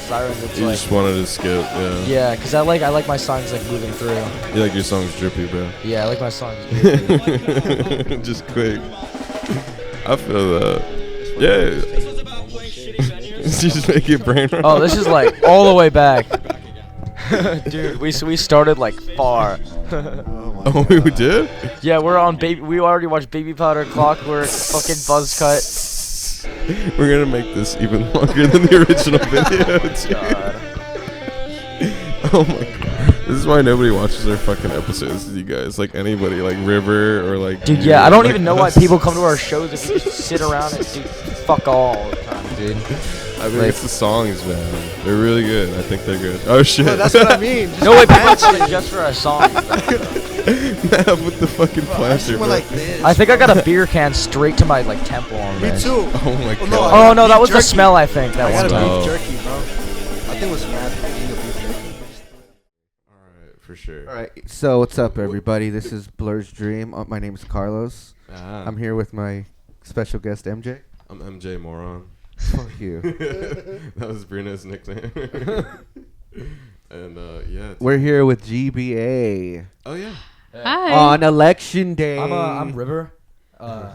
sirens. It's You like, just wanted to skip, yeah. yeah, because I like my songs like moving through. You like your songs drippy, bro. Yeah, I like my songs drippy. Just quick. I feel that. Yeah. Just make your brain run. Oh, this is like all the way back. Dude, we started like far. Oh, we did? Yeah, we're on baby. We already watched Baby Powder, Clockwork, fucking Buzz Cut. We're gonna make this even longer than the original video. God. Oh my god. This is why nobody watches our fucking episodes, you guys. Like anybody, like River or like. Dude, you, yeah, I don't like even know why us. people come to our shows if you just sit around and do fuck all the time, dude. I think Like- it's the songs, man. They're really good. I think they're good. Oh shit. No, that's what I mean. Just No way, people dance come it. just for our songs. Matt with the fucking Bro, I plaster, just bro. went like this. I think I got a beer can straight to my like temple on Me this. too. Oh my Well, god. no, Oh no, that Beef was the jerky. smell. I think that I one got a time. Oh. beef jerky, bro. I think it was mad. Alright, for sure. All right, so what's up, everybody? This is Blur's Dream. My name is Carlos. Ah, I'm here with my special guest, MJ. I'm MJ Moron. Fuck you. That was Bruno's nickname. And yeah. We're here with G.B.A. Oh yeah. Hi. on election day. I'm River. I'm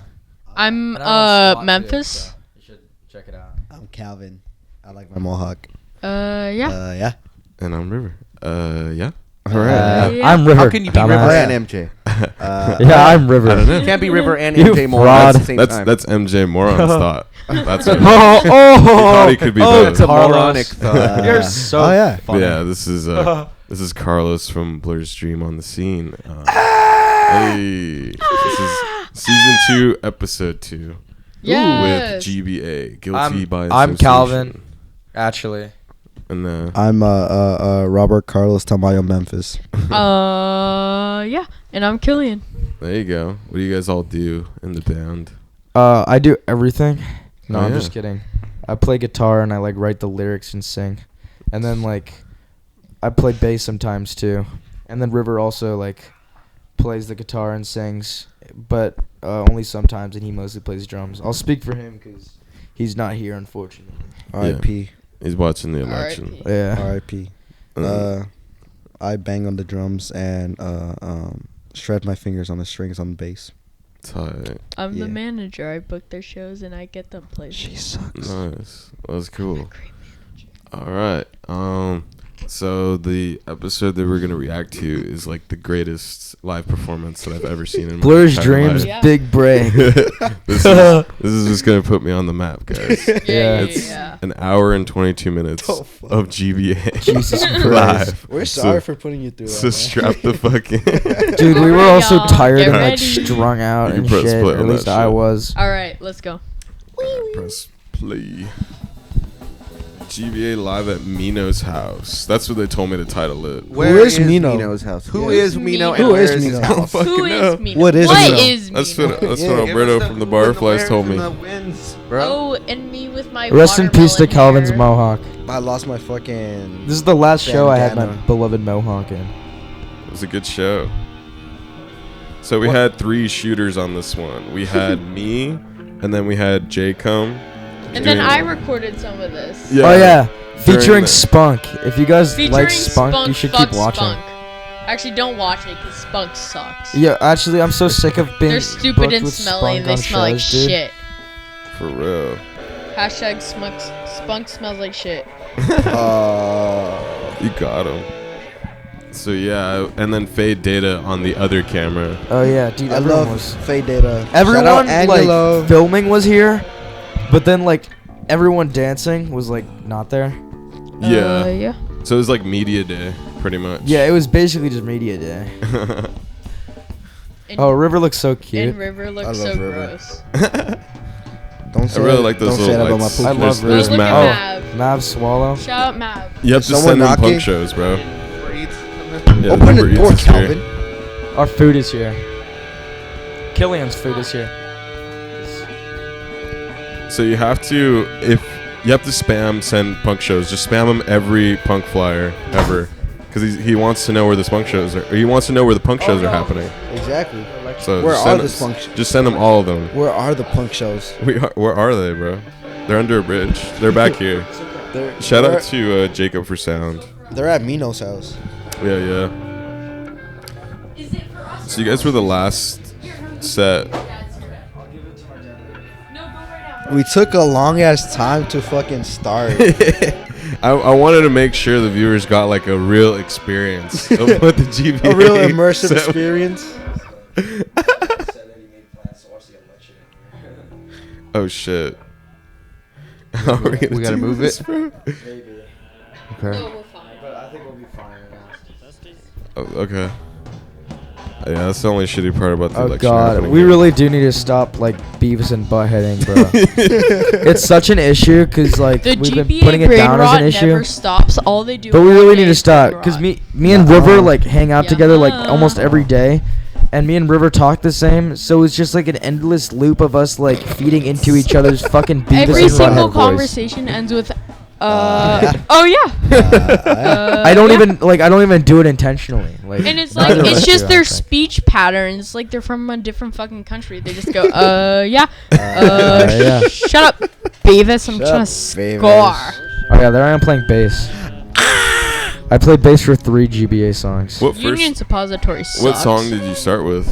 and I'm on SWAT too, Memphis. so you should check it out. I'm Calvin. I like my mohawk. Yeah. Yeah. And I'm River. Yeah. All right. Yeah. I'm River. How can you be dumbass. River yeah. and MJ? Yeah, I'm River. I don't know. You can't be River and You MJ more fraud. at the same time. That's MJ Moron's thought. That's what Oh, he thought he could be both. it's a Carlos. moronic thought. You're so Oh yeah. funny. Yeah, this is Carlos from Blur's Dream on the scene. Hey, this is season 2, episode 2 with Yes. G.B.A. Guilty by I'm Association. Calvin. Actually. And I'm Robert Carlos Tamayo Memphis. Yeah. And I'm Killian. there you go. What do you guys all do in the band? I do everything. No, Oh, I'm yeah. just kidding. I play guitar and I like write the lyrics and sing. And then like I play bass sometimes too. And then River also like plays the guitar and sings, but only sometimes, and he mostly plays drums. I'll speak for him because he's not here, unfortunately. R.I.P. He's watching the election. R.I.P. Yeah. R.I.P. Um, I bang on the drums and shred my fingers on the strings on the bass. tight. I'm Yeah. the manager. I book their shows and I get them played. She sucks. Nice. That was cool. All right. So the episode that we're gonna react to is like the greatest live performance that I've ever seen in my Blur's entire Dreams, life. Yeah. big break. This is just gonna put me on the map, guys. Yeah. It's Yeah. an hour and 22 minutes Oh, fuck. of G.B.A. Jesus Christ. live. We're So- sorry for putting you through So that. strap the fucking. Dude, we were all so Y'all, tired get and like ready. strung out You can and press shit. play Or on at least that I shit. was. All right, let's go. Press play. G.B.A. live at Mino's house. That's what they told me to title it. Where is is Mino? Mino's house? Who Yeah. is Mino? Who And where is is his Mino? I don't house? fucking Who know. is Mino? What is What Mino? is That's Mino? what that's Yeah. what Give Alberto us the from the who and Barflies wheres told me. and the wins, bro. Oh, and me with my Rest in peace to watermelon Calvin's hair. mohawk. I lost my fucking. This is the last show I had my Bandana. beloved mohawk in. It was a good show. So we had 3 shooters on this one. We had me, and then we had Jay come. And then doing- I recorded some of this. Yeah. Oh yeah, During featuring the- Spunk. If you guys Featuring like Spunk, you should fuck keep watching. Spunk. Actually, don't watch it because Spunk sucks. Yeah, actually, I'm so sick of being They're stupid booked and with smelly, Spunk and they on smell like shows, dude. shit. For real. Hashtag Spunk smells like shit. You got him. So yeah, and then fade data on the other camera. Oh yeah, dude. I Everyone love was. Fade Data. Everyone Shout out Angelo. like filming was here, but then like everyone dancing was like not there. Yeah. Yeah. So it was like media day, pretty much. Yeah, it was basically just media day. And, Oh, River looks so cute. and River I looks love so River. gross. Don't say I really that- like those don't say little that about my lights. poop. I love Oh, There's look Mav. at Mav. Mav Swallow. Shout out Mav. You have to Someone send them knocking? punk shows, bro. Yeah, Open Uber the Eats door, is here. Calvin. Our food is here. Killian's food is here. So you have to, if you have to send punk shows, just spam him every punk flyer ever, because he wants to know where the punk shows are. Or he wants to know where the punk shows are happening. Exactly. So Where just are send the us- punk sh- Just send them all of them. Where are the punk shows? Where are they, bro? They're under a bridge. They're back here. Shout out to Jacob for sound. They're at Mino's house. Yeah. So you guys were the last set. We took a long ass time to fucking start. I wanted to make sure the viewers got like a real experience of what the G.B.A. A real immersive set- experience. Oh shit. We gotta move it. Maybe. Okay. But I think we'll be fine. Oh, okay. Yeah, that's the only shitty part about the Oh election. god, happening we here. really do need to stop like Beavis and buttheading, bro. It's such an issue because like The we've been GBA putting it brain down as rot an issue. never stops. All they do. But we all really day need to is stop brain because rot. me and River like hang out Yeah. together like almost every day, and me and River talk the same. So it's just like an endless loop of us like feeding into each other's fucking Beavis Every and single Butthead voice. conversation ends with, oh yeah. I don't yeah. even do it intentionally. Like, And it's neither like of us it's do, just I their think. speech patterns. Like they're from a different fucking country. They just go, yeah, yeah. shut up, Beavis. I'm Shut trying up, to Beavis. score. Oh yeah, there I am playing bass. I played bass for 3 GBA songs. What Union first? Suppository sucks. What song did you start with?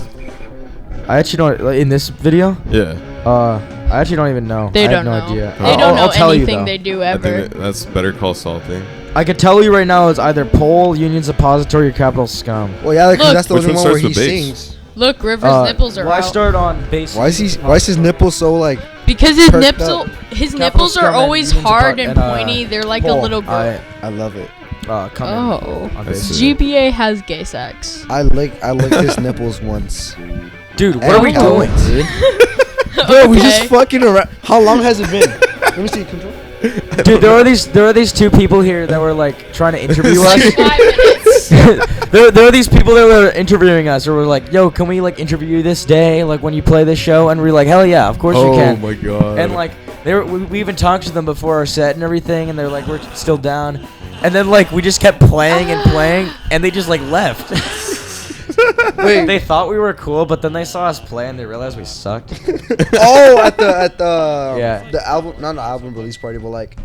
I actually don't like, in this video. Yeah, I actually don't even know. They I have don't no know. idea. They don't know I'll tell you, anything though. they do I ever. think that's Better Call Saul thing. I could tell you right now it's either Pole, Union Suppository, or Capital Scum. Well, yeah, because Look. that's the Which only one one where starts he with bass? sings. Look, River's nipples are well, I out. started on bass. Why is his nipples so like? Because his perked nipples, up? his Capital nipples are Scum and always Union hard Suppo- and and, pointy. They're like a Pole. little girl. I love it. Come Oh. in on I bass. see. GBA has gay sex. I licked his nipples once. Dude, what And are we how- doing, dude? Bro, we Okay. just fucking around. How long has it been? Let me see. Control. Dude, there are these two people here that were like trying to interview us. 5 minutes. there are these people that were interviewing us, or were like, "Yo, can we like interview you this day, like when you play this show?" And we're like, "Hell yeah, of course you can." Oh my god. And like we even talked to them before our set and everything, and they're like, "We're still down." And then like we just kept playing and playing, and they just like left. Wait. They thought we were cool, but then they saw us play and they realized we sucked. Oh, at the Yeah. the album, not the album release party, but like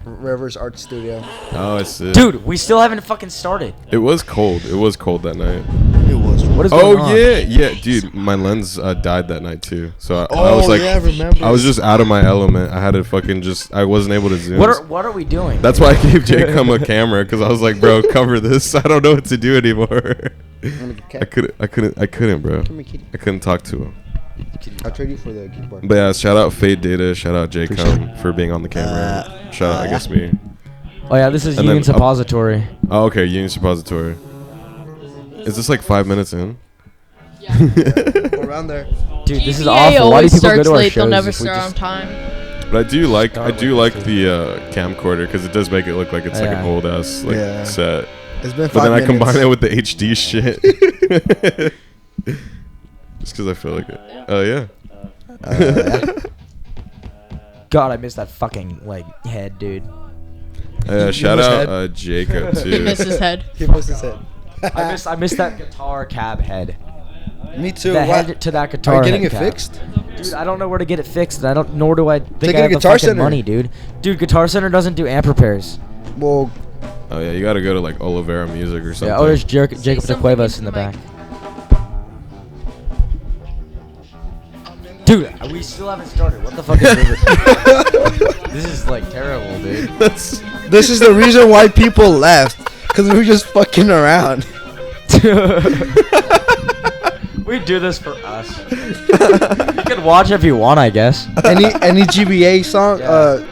Rivers Art Studio. Oh, I see. Dude, we still haven't fucking started. It was cold. It was cold that night. It was. What is Oh going on? yeah, dude. My lens died that night too. So I was like, yeah, I remember. I was just out of my element. I had to fucking just. I wasn't able to zoom. What are we doing? That's why I gave Jacob a camera because I was like, bro, cover this. I don't know what to do anymore. I couldn't, bro. Come here, kitty. I couldn't talk to him. I'll trade you for the keyboard. But yeah, shout out Fade Data, shout out Jacob Appreciate for being on the camera. Shout out, I guess me. Oh yeah, this is And Union then up- Suppository. Oh, okay, Union Suppository. Is this like 5 minutes in? Around there. Dude, this is GBA awful. Why do always people go starts to our late. They'll shows never if we start on just- time. But I do like Start the camcorder because it does make it look like it's like an Yeah. old ass like Yeah. set. It's been 5 But then I minutes. combine it with the HD shit. Just because I feel like it. Oh yeah. Yeah. God, I miss that fucking like head, dude. Shout miss out head? Jacob He too. missed his head. He must have said. I miss that guitar cab head. Me too. The What? head to that guitar. Are you getting head it cap. fixed? Dude, I don't know where to get it fixed. And I don't. Nor do I think Take it I to have the Guitar fucking Center. money, dude. Dude, Guitar Center doesn't do amp repairs. Well, Oh yeah, you gotta go to like Olivera Music or something. Yeah. Oh, there's Jacob de something Cuevas in into the the back. Dude, we still haven't started. What the fuck is this? This is like terrible, dude. That's this is the reason why people left. Because we were just fucking around. We do this for us. You can watch if you want, I guess. Any GBA song, Yeah.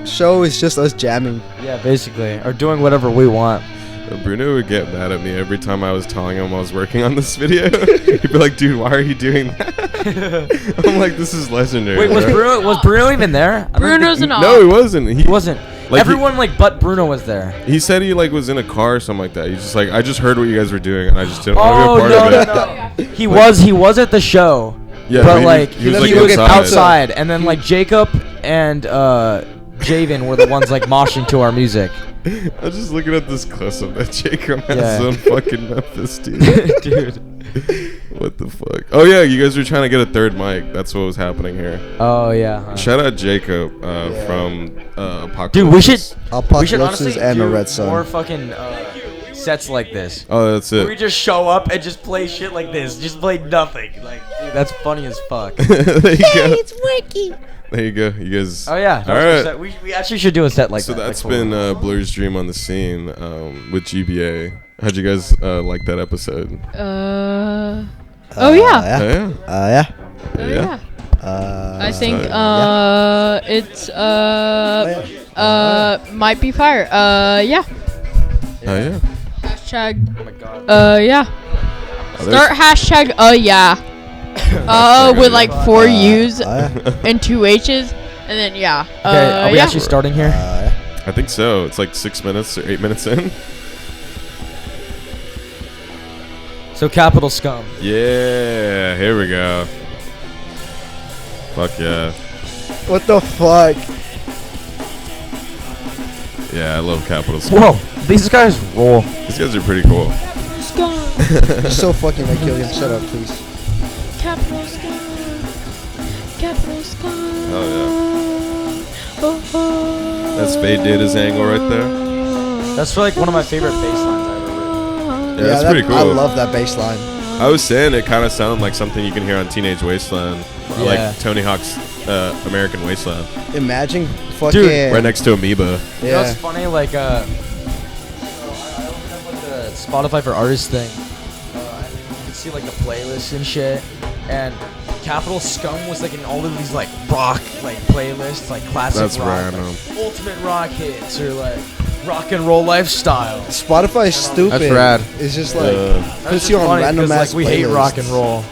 show is just us jamming. Yeah, basically, or doing whatever we want. Bruno would get mad at me every time I was telling him I was working on this video. He'd be like, "Dude, why are you doing that?" I'm like, "This is legendary." Wait, bro." was Bruno even there? I don't Bruno's think an No, he wasn't. he wasn't. Like, Everyone but Bruno was there. He said he like was in a car or something like that. He's just like, I just heard what you guys were doing, and I just didn't Oh want to be a part no, of no, it. no. He was at the show. Yeah, but he- like he was, he like, was outside. outside, and then like Jacob and Javen were the ones like moshing to our music. I was just looking at this close up that Jacob has Yeah. on fucking Memphis, dude. Dude. What the fuck? Oh yeah, you guys were trying to get a third mic. That's what was happening here. Oh yeah. Huh. Shout out Jacob from Apocalypse. Dude, we should Apocalypses honestly and the do Red Sun. more fucking sets like this. Oh, that's Where we it. just show up and just play shit like this. Just play nothing. Like, dude, that's funny as fuck. There you go. It's working. There you go. You guys. Oh yeah. All right. We actually should do a set like So that. that's like, been Blur's Dream on the Scene with G.B.A. How'd you guys like that episode? Oh yeah. Oh, yeah. Yeah. Oh Yeah. yeah. I think yeah. it's yeah. might be fire. Yeah. Oh yeah. Hashtag. Oh my god. Yeah. Oh, there's- Start hashtag. Yeah. With like 4 U's and 2 H's, and then yeah. Okay, are we yeah. actually starting here? I think so. It's like 6 minutes or 8 minutes in. So Capital Scum. Yeah. Here we go. Fuck yeah. What the fuck? Yeah, I love Capital Scum. Whoa, these guys roll. These guys are pretty cool. You're so fucking like Killian. Shut up, please. Capital Sky. Capital Sky. Oh That's B.D.O.T.S angle right there. That's like one of my favorite bass lines I've ever written. Yeah, that's that- pretty cool. I love that bass line. I was saying it kind of sounded like something you can hear on Teenage Wasteland, or Yeah. like Tony Hawk's American Wasteland, Imagine fucking. Dude, right next to Amoeba. You know what's Yeah. funny? Like, I opened up like the Spotify for Artists thing. And you can see like the playlists and shit. And Capital Scum was like in all of these like rock like playlists, like classic That's rock, random. like, ultimate rock hits, or like rock and roll lifestyle. Spotify is stupid. That's rad. It's just like That's puts just you on funny random 'cause, ass like we hate playlists. rock and roll.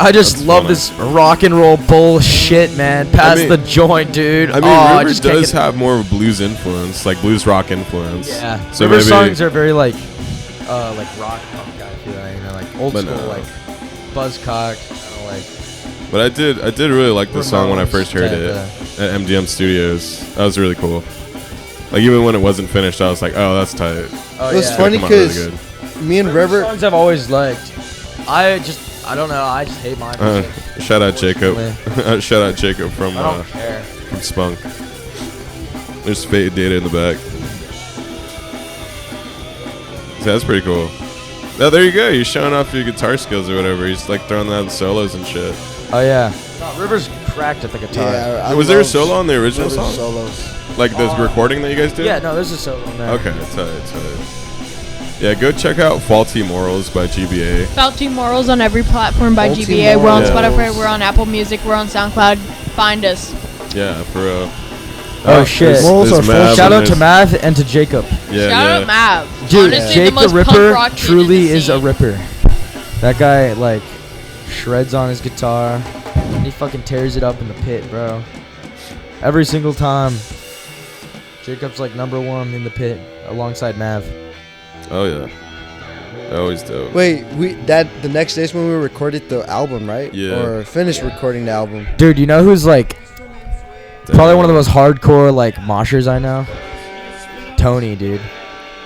I just That's love funny. this rock and roll bullshit, man. Pass mean- the joint, dude. I mean, oh, River just can't does get- have more of a blues influence, like blues rock influence. Yeah. So River maybe songs are very like rock punk. I feel like, you know, like old But school, no. like Buzzcock, kind of like. But I did really like the song when I Ramones first heard type it at MDM Studios. That was really cool. Like even when it wasn't finished, I was like, oh, that's tight. Oh, It was yeah. funny Come out really because good. me and River. Songs I've always liked. I don't know. I just hate mine. Shout out Jacob. Unfortunately. Shout out Jacob from I don't care. Spunk. There's Fate Data in the back. So that's pretty cool. Oh, there you go. You're showing off your guitar skills or whatever. He's like throwing that solos and shit. Oh yeah. No, River's cracked at the guitar. Yeah, I Was there a love solo on the original River's song? solos. Like the recording that you guys did? Yeah, no, there's a solo in there. Okay, tight. Yeah, go check out Faulty Morals by G.B.A. Faulty Morals on every platform by Faulty G.B.A. We're on Morals. Spotify. We're on Apple Music. We're on SoundCloud. Find us. Yeah, for real. Oh, shit. Morals are full. Mav Shout and out to there's- Mav and to Jacob. Yeah, Shout yeah. out Mav. Dude, Honestly, Jake the most punk Ripper rock kid in truly the is a scene. ripper. That guy like shreds on his guitar and he fucking tears it up in the pit, bro. Every single time. Jacob's like #1 in the pit alongside Mav. Oh, yeah. Always dope. Wait, the next day's when we recorded the album, right? Yeah. Or finished recording the album. Dude, you know who's like probably one of the most hardcore like moshers I know? Tony, dude.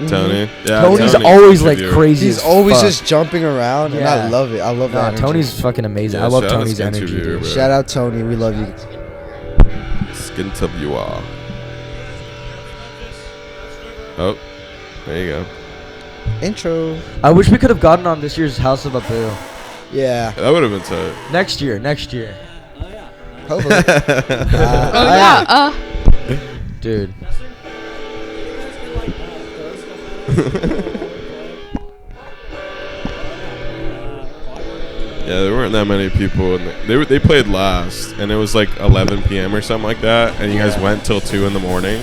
Tony. Yeah, Tony's Tony always like contributor. crazy. He's as always fuck. just jumping around, and I Yeah. love it. I love that. Nah, energy. Tony's fucking amazing. Yeah, I love shout out Tony's to energy, Contributor, dude. bro. Shout out Tony, we love you. Skin WR. Oh, there you go. Intro. I wish we could have gotten on this year's House of Abu. Yeah. That would have been tight. Next year. Hopefully. Oh yeah. Dude. Yeah, there weren't that many people. They played last, and it was like 11 p.m. or something like that, and you guys went till 2 in the morning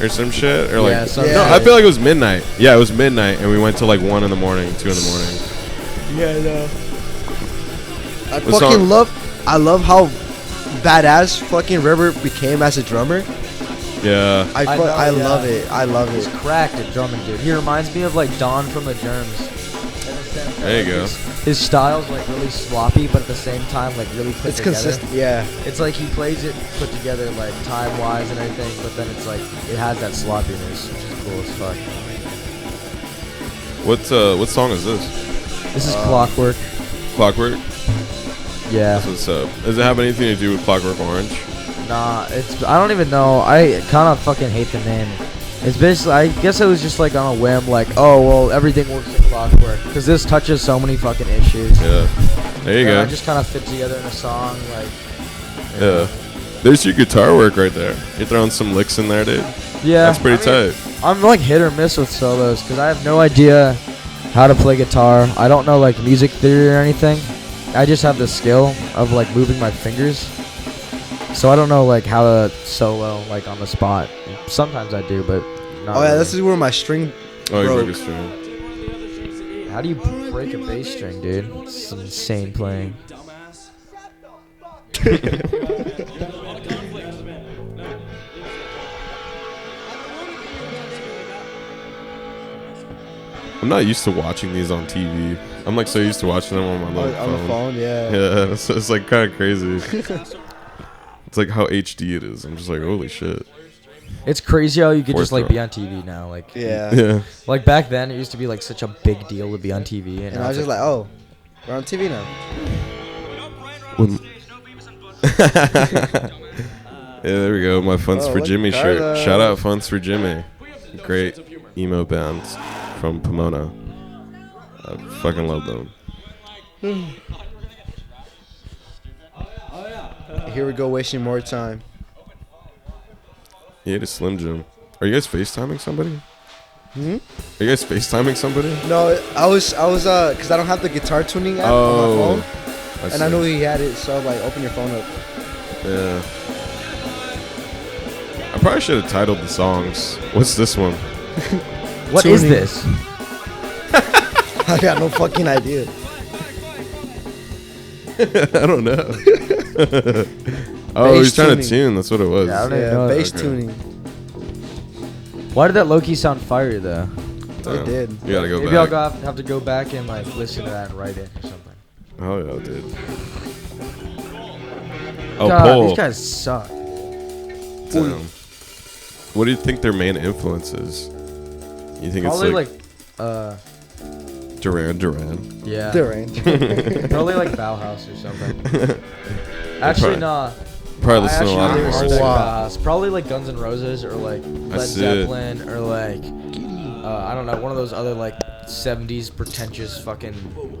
or some shit, or like Yeah, some- no, I feel like it was midnight. Yeah, it was midnight, and we went till like 1 in the morning, 2 in the morning. Yeah, no. I What fucking song? love how badass fucking River became as a drummer. Yeah, I know, I yeah. love it. I love He's it. cracked at drumming, dude. He reminds me of like Don from the Germs. There you go. His style's like really sloppy, but at the same time like really put It's together. consistent. Yeah. It's like he plays it put together like time wise and everything, but then it's like it has that sloppiness, which is cool as fuck. what song is this? This is Clockwork. Clockwork? Yeah. That's what's up. Does it have anything to do with Clockwork Orange? Nah, I don't even know. I kind of fucking hate the name. It's basically, I guess it was just like on a whim, like, oh, well, everything works in Clockwork. Because this touches so many fucking issues. Yeah. There you go. I just kind of fit together in a song, like. Yeah. There's your guitar work right there. You're throwing some licks in there, dude. Yeah. That's pretty tight. I'm like hit or miss with solos because I have no idea how to play guitar. I don't know like music theory or anything. I just have the skill of like moving my fingers. So I don't know like how to solo like on the spot. Sometimes I do, but not really. this is where my string Oh, you broke. broke a string. How do you break a bass string, dude? It's some insane playing. I'm not used to watching these on TV. I'm like so used to watching them on my little On the phone, yeah. Yeah, it's like kind of crazy. It's like how HD it is. I'm just like, holy shit. It's crazy how you could just like Fourth be on TV now. Like Yeah. Yeah. like back then, it used to be like such a big deal to be on TV, And now I was it's just like, oh, we're on TV now. Yeah, there we go. My Funds Oh, for look, Jimmy shirt. Carlos. Shout out Funds for Jimmy. Great emo band from Pomona. I fucking love them. Here we go, wasting more time. He ate a Slim Jim. Are you guys FaceTiming somebody? Hmm? Are you guys FaceTiming somebody? No, I was, cause I don't have the guitar tuning app on my phone, and I knew he had it, so I was like, open your phone up. Yeah. I probably should have titled the songs. What's this one? What is Tuning. this? I got no fucking idea. I don't know. Oh, Bass he's trying to tuning. tune. That's what it was. Yeah, I don't even Yeah, know bass Okay. tuning. Why did that low key sound fiery though? Damn. It did. You gotta go Maybe back. I'll have to go back and like listen to that and write it or something. Oh yeah, dude. Oh, God, Paul. these guys suck. Damn. What do you think their main influence is? You think Probably it's like Duran Duran? yeah. They're in. Probably like Bauhaus or something. Actually, probably- nah. Probably I listen to a lot actually of really more. respect Wow. Bauhaus. Probably like Guns N' Roses or like Led see it. Zeppelin or like I don't know, one of those other like 70s pretentious fucking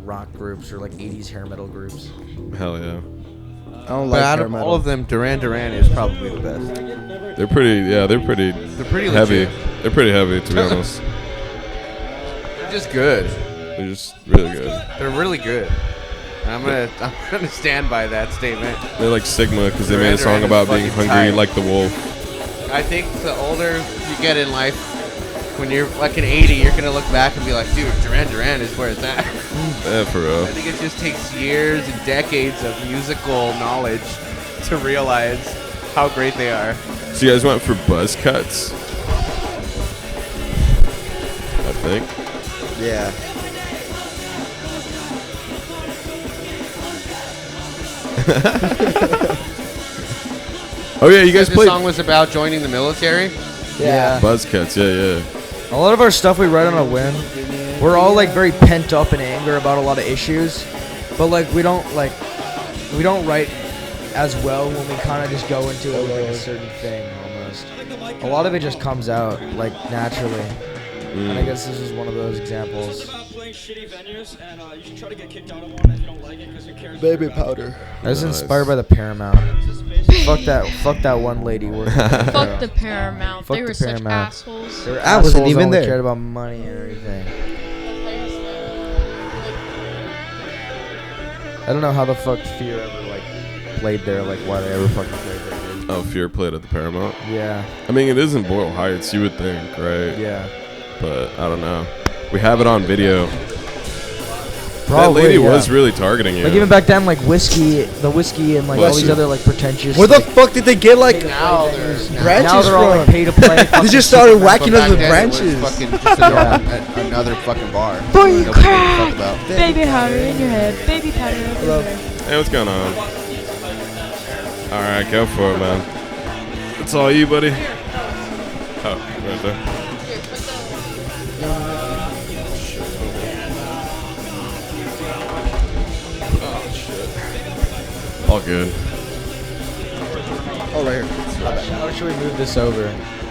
rock groups or like 80s hair metal groups. Hell yeah. I don't But like out hair of metal. all of them, Duran Duran is probably the best. They're pretty. Yeah, they're pretty heavy. legit. They're pretty heavy, to be honest. They're just good. They're just really good. They're really good. And I'm gonna stand by that statement. They're like Sigma because they Duran made a song Duran is about being fucking hungry tight. like the wolf. I think the older you get in life, when you're like an 80, you're gonna look back and be like, dude, Duran Duran is where it's at. Yeah, for real. I think it just takes years and decades of musical knowledge to realize how great they are. So you guys went for buzz cuts? I think. Yeah. Oh yeah, you guys This played song was about joining the military. Yeah. buzz cuts. Yeah, yeah. A lot of our stuff we write on a whim. We're all like very pent up in anger about a lot of issues, but like we don't write as well when we kind of just go into it with like a certain thing almost. A lot of it just comes out like naturally, and I guess this is one of those examples. Baby powder. I was Nice. inspired by the Paramount. Fuck that one lady working. at Fuck the Paramount. Fuck They the were such Paramount. assholes. They were I wasn't assholes, even only there. cared about money and everything. I don't know how the fuck Fear ever like played there, like why they ever fucking played there, dude. Oh, Fear played at the Paramount. Yeah, I mean, it is in Boyle Heights, you would think, right? yeah. But I don't know. We have it on video. Probably, that lady yeah. was really targeting you. Like even back then, like the whiskey and like all these Whiskey. other like pretentious. Where the like, fuck did they get like Now branches now they're all like from? pay to play. They just started whacking us Back with then, branches. It was fucking just another fucking bar. Boy, you Nobody gave a fuck crack. about. Baby powder in your head. Baby powder everywhere. Hey, what's going on? All right, go for it, man. It's all you, buddy. Oh, right there. All good. Oh, right here. How should we move this over?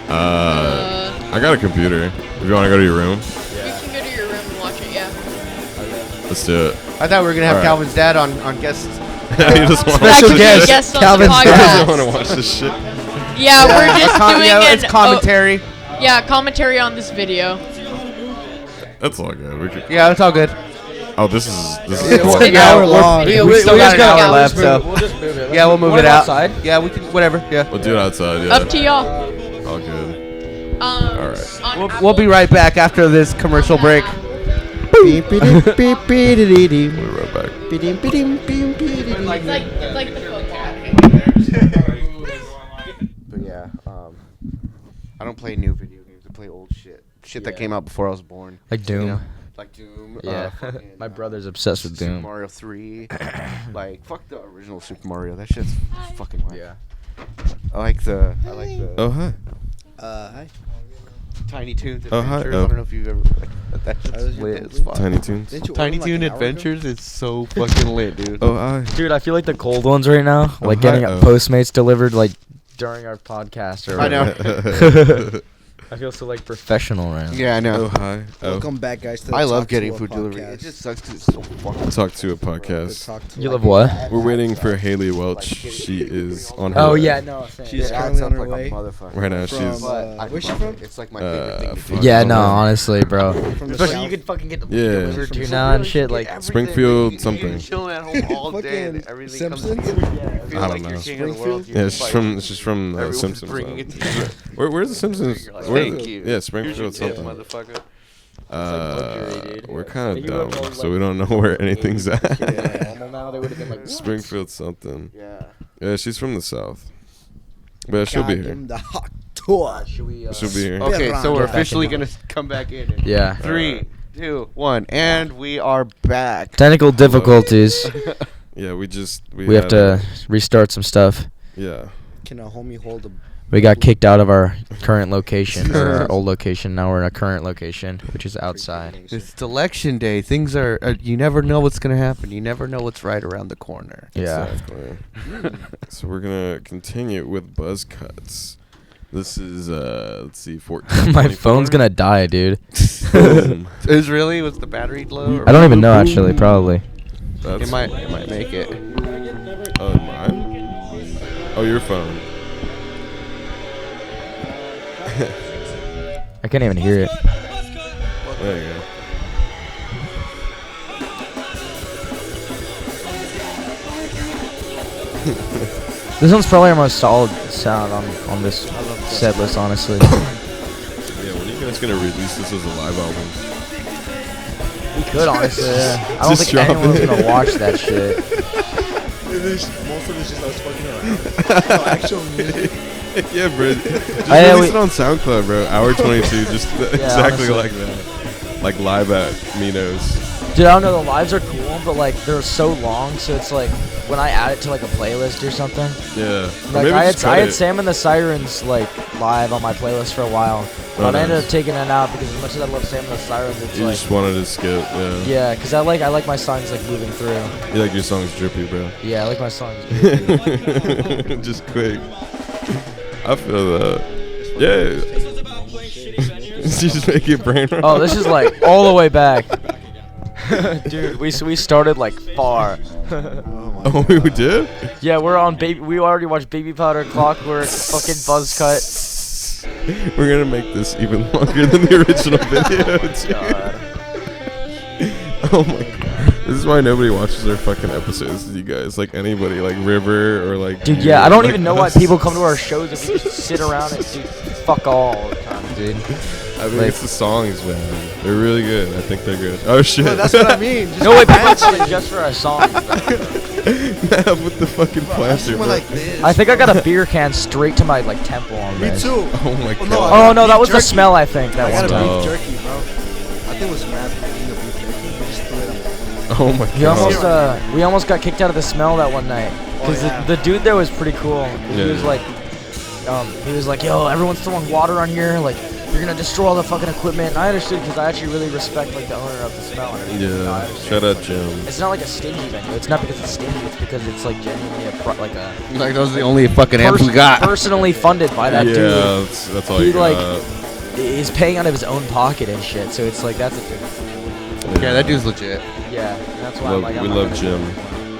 I got a computer. If you want to go to your room, You can go to your room and watch it, yeah. let's do it. I thought we were gonna have Alright. Calvin's dad on guest. You just want Special Actually, guest, guest on Calvin's the dad. I podcast. want to watch this shit. Yeah, we're just doing it's an commentary. yeah, commentary on this video. That's all good. We could, Yeah, it's all good. oh, this is It's cool. an hour long. Yeah, We we still got just an hour gotta- left, so We'll just move it. yeah, we'll move Want it out. outside? Yeah, we can whatever. Yeah, We'll do it outside. Yeah. Up to y'all. All good. Alright. we'll be right back after this commercial break. We'll be right back. It's like the football. But yeah, I don't play new video games. I play old shit. Shit that came out before I was born. Like Doom. You know? Like Doom. Yeah. Fucking, My brother's obsessed with Super Doom. Mario 3. Like, fuck the original Super Mario. That shit's fucking whack. Yeah. I like the Oh hi. Hi. Tiny Toons Oh, hi. Adventures. Oh. I don't know if you've ever. That was shit's your lit birthday? as fuck. Tiny Toons. Didn't you Tiny order Toon like an hour ago? Adventures is so fucking lit, dude. Oh hi. Dude, I feel like the cold ones right now, like getting hi-oh. Postmates delivered like during our podcast or I know. whatever. I feel so like professional right now. Yeah, I Oh know. hi. Oh. Welcome back, guys. To the I love Talk getting to a food delivery. podcast. It just sucks because it's so fucking. Talk to a The podcast. Talk to You a- love what? We're waiting for Haley Welch. She is on her Oh way. yeah, no. She's Yeah, currently it on sounds her like way. a motherfucker. Right now From, she's. But I where's she love from? it. It's like my favorite thing to fuck. do. Yeah, no, honestly, bro. From the Especially south. you could fucking get Yeah. delivered to now and shit. Like, Springfield something. Chilling at home all day and Fucking everything comes Simpsons? to you. You feel I like don't you're know. king of the world. Springfield? Yeah, she's from Everyone's Simpsons. bringing it to you. Where's the Simpsons? You're like, Where- thank you. Yeah, Springfield Here's your tip, something. motherfucker. We're kind of You would've dumb, known, so like, we don't know where anything's at. normal now, they would have been like, Springfield something. Yeah. Yeah, she's from the south. But she'll be here. Goddamn the hot tour. Should we? She'll be here. Okay, so we're Get back officially into gonna come back in. Yeah. 3, 2, 1, and we are back. Technical difficulties. Yeah, we We have had to restart some stuff. Yeah. Can a homie hold a? We got kicked out of our current location, or our old location. Now we're in a current location, which is outside. It's election day. Things are. You never know what's gonna happen. You never know what's right around the corner. Yeah. Exactly. So we're gonna continue with buzz cuts. This is let's see, 14. My phone's gonna die, dude. Boom. Is really? Was the battery low? or- I don't even know actually. Probably. That's It might make it. Oh, mine? Oh, your phone. I can't even hear it. There you go. This one's probably our most solid sound on this set list, honestly. Yeah, when are you guys gonna release this as a live album? We could honestly. Yeah. I don't Just think drop anyone's it. gonna watch that shit. Most of it's just us fucking around. No actual music. Yeah, bro. Just yeah, release we- it on SoundCloud, bro. Hour 22, just exactly honestly. like that. Like live at Mino's. Dude, I don't know. The lives are cool, but like they're so long, so it's like when I add it to like a playlist or something. Yeah. Or Like maybe I just had cut it. Sam and the Sirens like live on my playlist for a while, but I ended up taking it out because as much as I love Sam and the Sirens, it's You like just wanted to skip, yeah. yeah, because I like my songs like moving through. You like your songs drippy, bro. Yeah, I like my songs. Just quick. I feel that. Yeah. Just make it brain rot. Oh, this is like all the way back. Dude, we started like far. Oh, we did? Yeah, we're on baby. We already watched Baby Powder, Clockwork, fucking Buzz Cut. We're gonna make this even longer than the original video, dude. Oh my god. This is why nobody watches our fucking episodes, you guys. Like anybody, like River or like. Dude, you, yeah, I don't like even know why us. people come to our shows if we just sit around and do fuck all the time, dude. I mean, like- it's the songs, man. They're really good. I think they're good. Oh shit. No, that's what I mean. Just No way, people come just for our songs. bro. Matt with the fucking I plaster, just bro. went like this. I think I got a beer can straight to my like temple on Me this. too. Oh my Oh, no, god. Oh no, that was the Jerky. smell. I think that I got one a time. Oh. beef jerky, bro. I think it was mad eating a beef jerky. We just threw it out. Oh my god. We almost got kicked out of the smell that one night because Oh, yeah. the dude there was pretty cool. He Yeah. was like, yo, everyone's throwing water on here. Like, you're gonna destroy all the fucking equipment. And I understood because I actually really respect like the owner of the smell. And everything. You know, I Yeah. understand. Shout out Jim. It's not like a stingy venue. It's not because it's stingy. It's because it's like genuinely Like those are the only fucking amps we got. personally funded by that dude. Yeah, that's all He you got. like is paying out of his own pocket and shit. So it's like that's a difference. Yeah, that dude's legit. Yeah, that's why Love- I'm like, we I'm not love gonna Jim do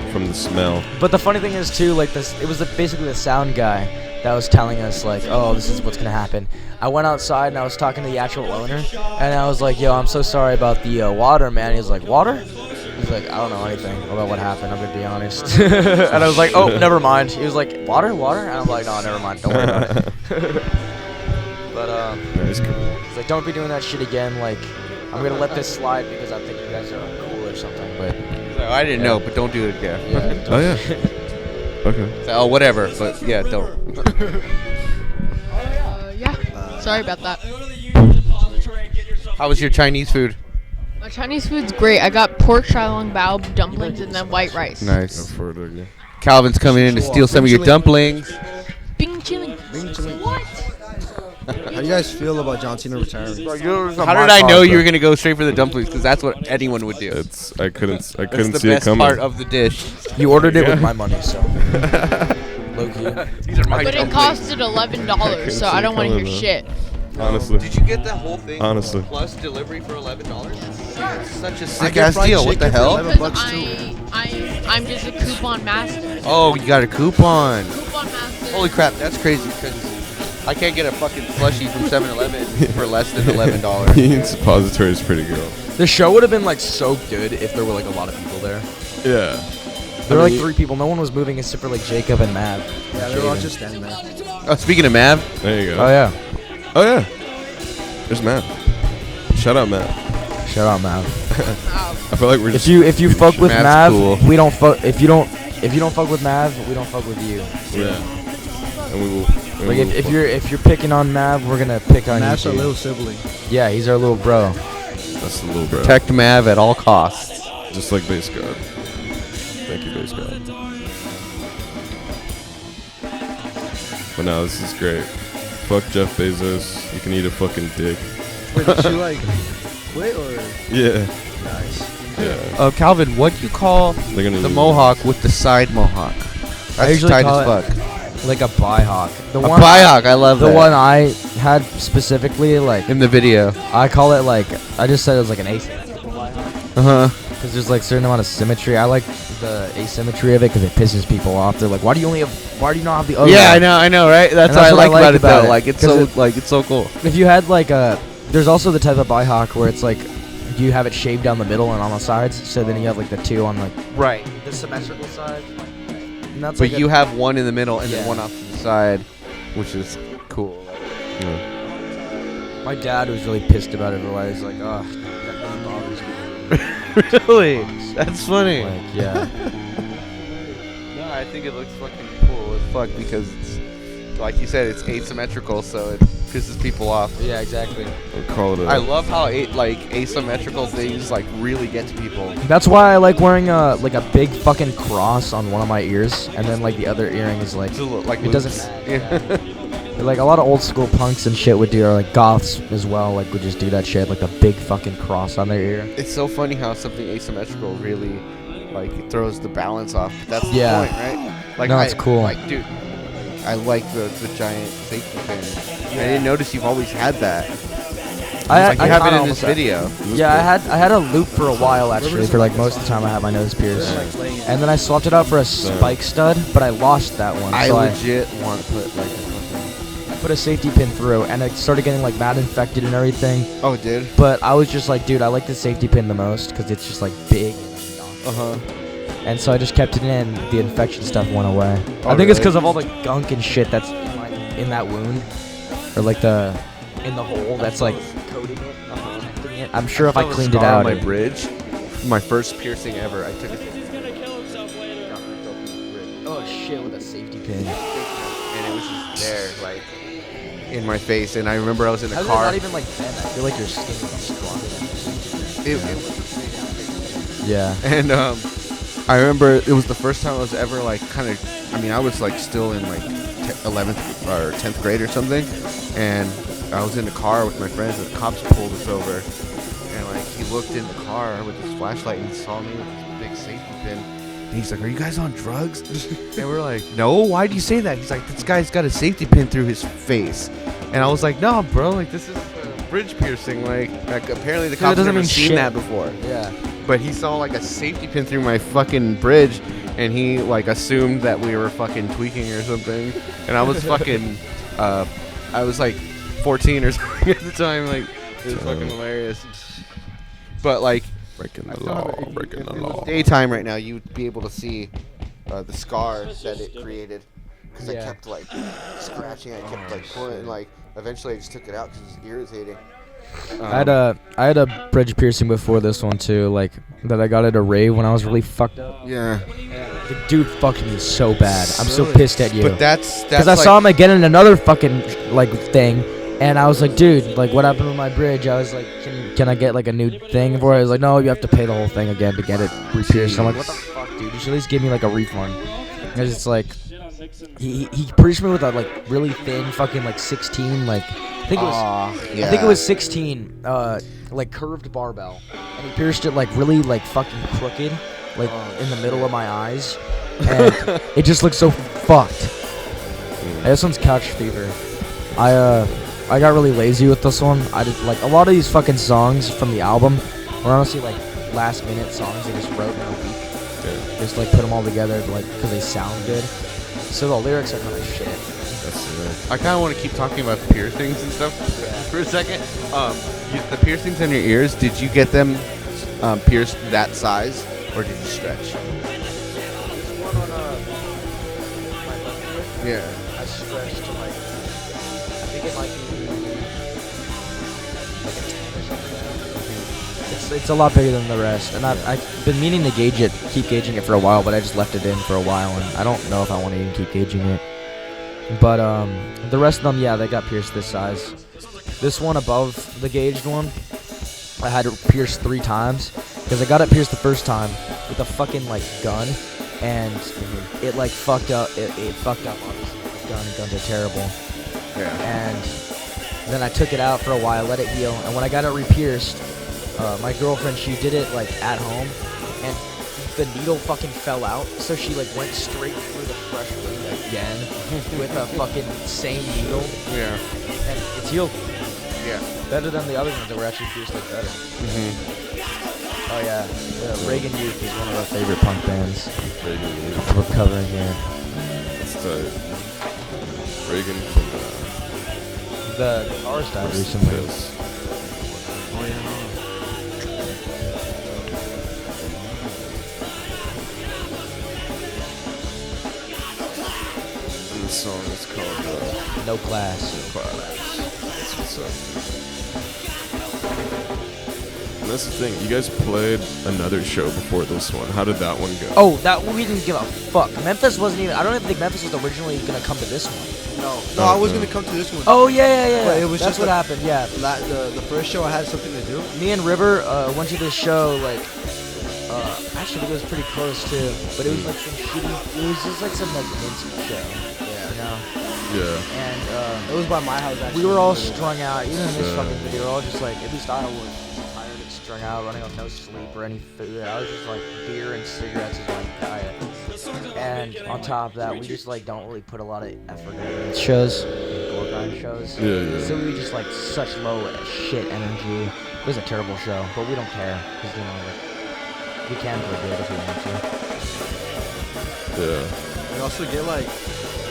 it. from the smell. But the funny thing is too, like this, it was basically the sound guy that was telling us like, oh, this is what's gonna happen. I went outside and I was talking to the actual owner, and I was like, yo, I'm so sorry about the water, man. He was like, water? He's like, I don't know anything about what happened. I'm gonna be honest. And I was like, oh, never mind. He was like, water? And I'm like, no, never mind. Don't worry about it. But Nice. it's like, don't be doing that shit again. Like, I'm gonna let this slide because I think you guys are cool or something. But So I didn't know, but don't do it again. yeah. Oh yeah. Okay. So, oh, whatever. But yeah, don't. Yeah. Sorry about that. How was your Chinese food? My Chinese food's great. I got pork chai long bao, dumplings, and then white rice. Nice. For it again. Calvin's coming in to steal some of your dumplings. Bing chilling. What? How do you guys feel about John Cena retiring? How did I know you were gonna go straight for the dumplings? Because that's what anyone would do. I couldn't That's the see it best coming. part of the dish. You ordered it with my money, so. Low key. These are my But it costed $11, so I don't want to hear shit. Honestly. Did you get that whole thing? Honestly. Plus delivery for $11? Such a I sick get ass fried deal. What the chicken for hell? 11 Because bucks too. I'm just a coupon master. Oh, you got a coupon. Coupon master. Holy crap, that's crazy. Because I can't get a fucking plushie from 7-Eleven for less than $11. Eating suppository is pretty good. The show would have been like so good if there were like a lot of people there. Yeah. There were like 3 people. No one was moving except for like Jacob and Mav. Yeah, they're all just standing there. Oh, speaking of Mav, There you go. Oh yeah. Oh yeah. There's Matt. Shout out Matt. Shout out Mav. I feel like we're just If you fuck with Mav's Mav, cool. we don't fuck. If you don't fuck with Mav, we don't fuck with you. yeah. And we will. Like if you're picking on Mav, we're gonna pick on Matt's you. our too. little sibling. Yeah, he's our little bro. That's the little bro. protect Mav at all costs. Just like Base God. Thank you, Base God. But no, this is great. Fuck Jeff Bezos. You can eat a fucking dick. Wait, did you like quit or? Yeah. Nice. Yeah. Calvin, what do you call They're gonna the use- mohawk with the side mohawk? That's usually tight call as it fuck. Like a bihawk. The A one bihawk, I love The that. one I had specifically, like in the video. I call it like I just said it was like an asymmetrical bihawk. Uh huh. Because there's like certain amount of symmetry. I like the asymmetry of it because it pisses people off. They're like, why do you not have the other? Yeah, one?" I know, right? That's And what I like about it though. Like it's 'Cause so, it's so cool. If you had like a, there's also the type of bihawk where it's like you have it shaved down the middle and on the sides, so then you have like the 2 on like Right. the symmetrical side. And that's But like you have one in the middle and then Yeah. one off to the side, which is cool. Yeah. my dad was really pissed about it. Otherwise, he's like, oh, that bothers me. Really? That's funny. Like, yeah. No, I think it looks fucking cool as fuck because it's, like you said, it's asymmetrical, so it pisses people off. Yeah, exactly. I'll call it a. I love how asymmetrical things like really get to people. That's why I like wearing a big fucking cross on one of my ears, and then like the other earring is like Like it doesn't loops. match. Yeah. Like a lot of old school punks and shit would do, or like goths as well, like would just do that shit, like a big fucking cross on their ear. It's so funny how something asymmetrical really like it throws the balance off. But that's the Yeah. point, right? Like No, it's cool. Like, dude, I like the giant safety pin. I didn't notice you've always had that. Like you have it in this video. Yeah, I had a loop for a while actually. For like most of the time, I had my nose pierced, and then I swapped it out for a spike stud, but I lost that one. I so legit want to put like a fucking. I put a safety pin through, and it started getting like mad infected and everything. Oh, it did? But I was just like, dude, I like the safety pin the most because it's just like big. Uh huh. And so I just kept it in, and the infection stuff went away. Oh, I think really? it's because of all the gunk and shit that's in that wound, or like in the hole that's like coating it, protecting it. I'm sure if I cleaned it out, on my it- bridge, my first piercing ever, I took it. Oh shit, with a safety pin. And it was just there, like in my face. And I remember I was in a How did it car. not even like bend? I feel like your skin is strong. It was Yeah. And I remember it was the first time I was ever like kind of. I mean, I was like still in like 11th or 10th grade or something, and I was in the car with my friends, and the cops pulled us over. And like he looked in the car with his flashlight, and he saw me with this big safety pin. And he's like, "Are you guys on drugs?" And we're like, "No, why do you say that?" He's like, "This guy's got a safety pin through his face." And I was like, "No, bro, like this is a bridge piercing. Like apparently the cops never seen that before." Yeah. But he saw like a safety pin through my fucking bridge, and he like assumed that we were fucking tweaking or something. And I was fucking, I was like 14 or something at the time. Like it was fucking hilarious. But like Breaking the law. Breaking the law. daytime right now, you'd be able to see the scar that it created, because I kept like scratching, I kept like pulling, and like eventually I just took it out because it was irritating. I had a bridge piercing before this one too, like that I got at a rave when I was really fucked up. Yeah. The dude fucked me so bad. I'm so pissed at you. But that's because I saw him again in another fucking like thing, and I was like, dude, like what happened with my bridge? I was like, can I get like a new thing for it? I was like, no, you have to pay the whole thing again to get it re-pierced. I'm like, what the fuck, dude? You should at least give me like a refund. Because it's like he pierced me with a like really thin fucking like 16 like. I think it was 16, like curved barbell, and he pierced it like really like fucking crooked, like in the middle of my eyes, and it just looked so fucked. This one's couch fever. I got really lazy with this one. I did like a lot of these fucking songs from the album were honestly like last minute songs I just wrote in a week. Yeah. Just like put them all together like because they sound good. So the lyrics are kind of shit. I kind of want to keep talking about the piercings and stuff for a second. The piercings in your ears, did you get them pierced that size, or did you stretch? Yeah. I stretched to like, I think it might be like a 10 or something. It's a lot bigger than the rest, and I've been meaning to keep gauging it for a while, but I just left it in for a while, and I don't know if I want to even keep gauging it. But the rest of them, yeah, they got pierced this size. This one above the gauged one, I had it pierced 3 times because I got it pierced the first time with a fucking like gun, and it like fucked up. It fucked up obviously with the gun. Guns are terrible. Yeah. And then I took it out for a while, let it heal, and when I got it re-pierced, my girlfriend, she did it like at home, and the needle fucking fell out, so she like went straight through the fresh wound again with a fucking same needle. Yeah. And it's healed. Yeah. Better than the other ones that were actually pierced like better. Mm-hmm. Oh yeah. Reagan Youth is one of our favorite punk bands. Reagan Youth. We're covering here. That's tight. Reagan from the guitarist died recently. Yes. Oh yeah. This song is called No Class. No Class. That's what's up. And that's the thing. You guys played another show before this one. How did that one go? Oh, that one we didn't give a fuck. Memphis wasn't even. I don't even think Memphis was originally gonna come to this one. No, I was gonna come to this one. Oh yeah. But it was That's just what like, happened. Yeah. The first show I had something to do. Me and River went to this show like. Actually, it was pretty close too, but it was like some shitty. It was just like some like Minsk show. Yeah. You know. Yeah. And it was by my house. Actually. We were all strung out. Even in this fucking video, we were all just like. At least I was tired and strung out, running on no sleep or any food. I was just like beer and cigarettes is my diet. And on top of that, we just like don't really put a lot of effort into shows, gore grind shows. Yeah. So we just like such low shit energy. It was a terrible show, but we don't care because you know like we can play good if we want to. Yeah. We also get like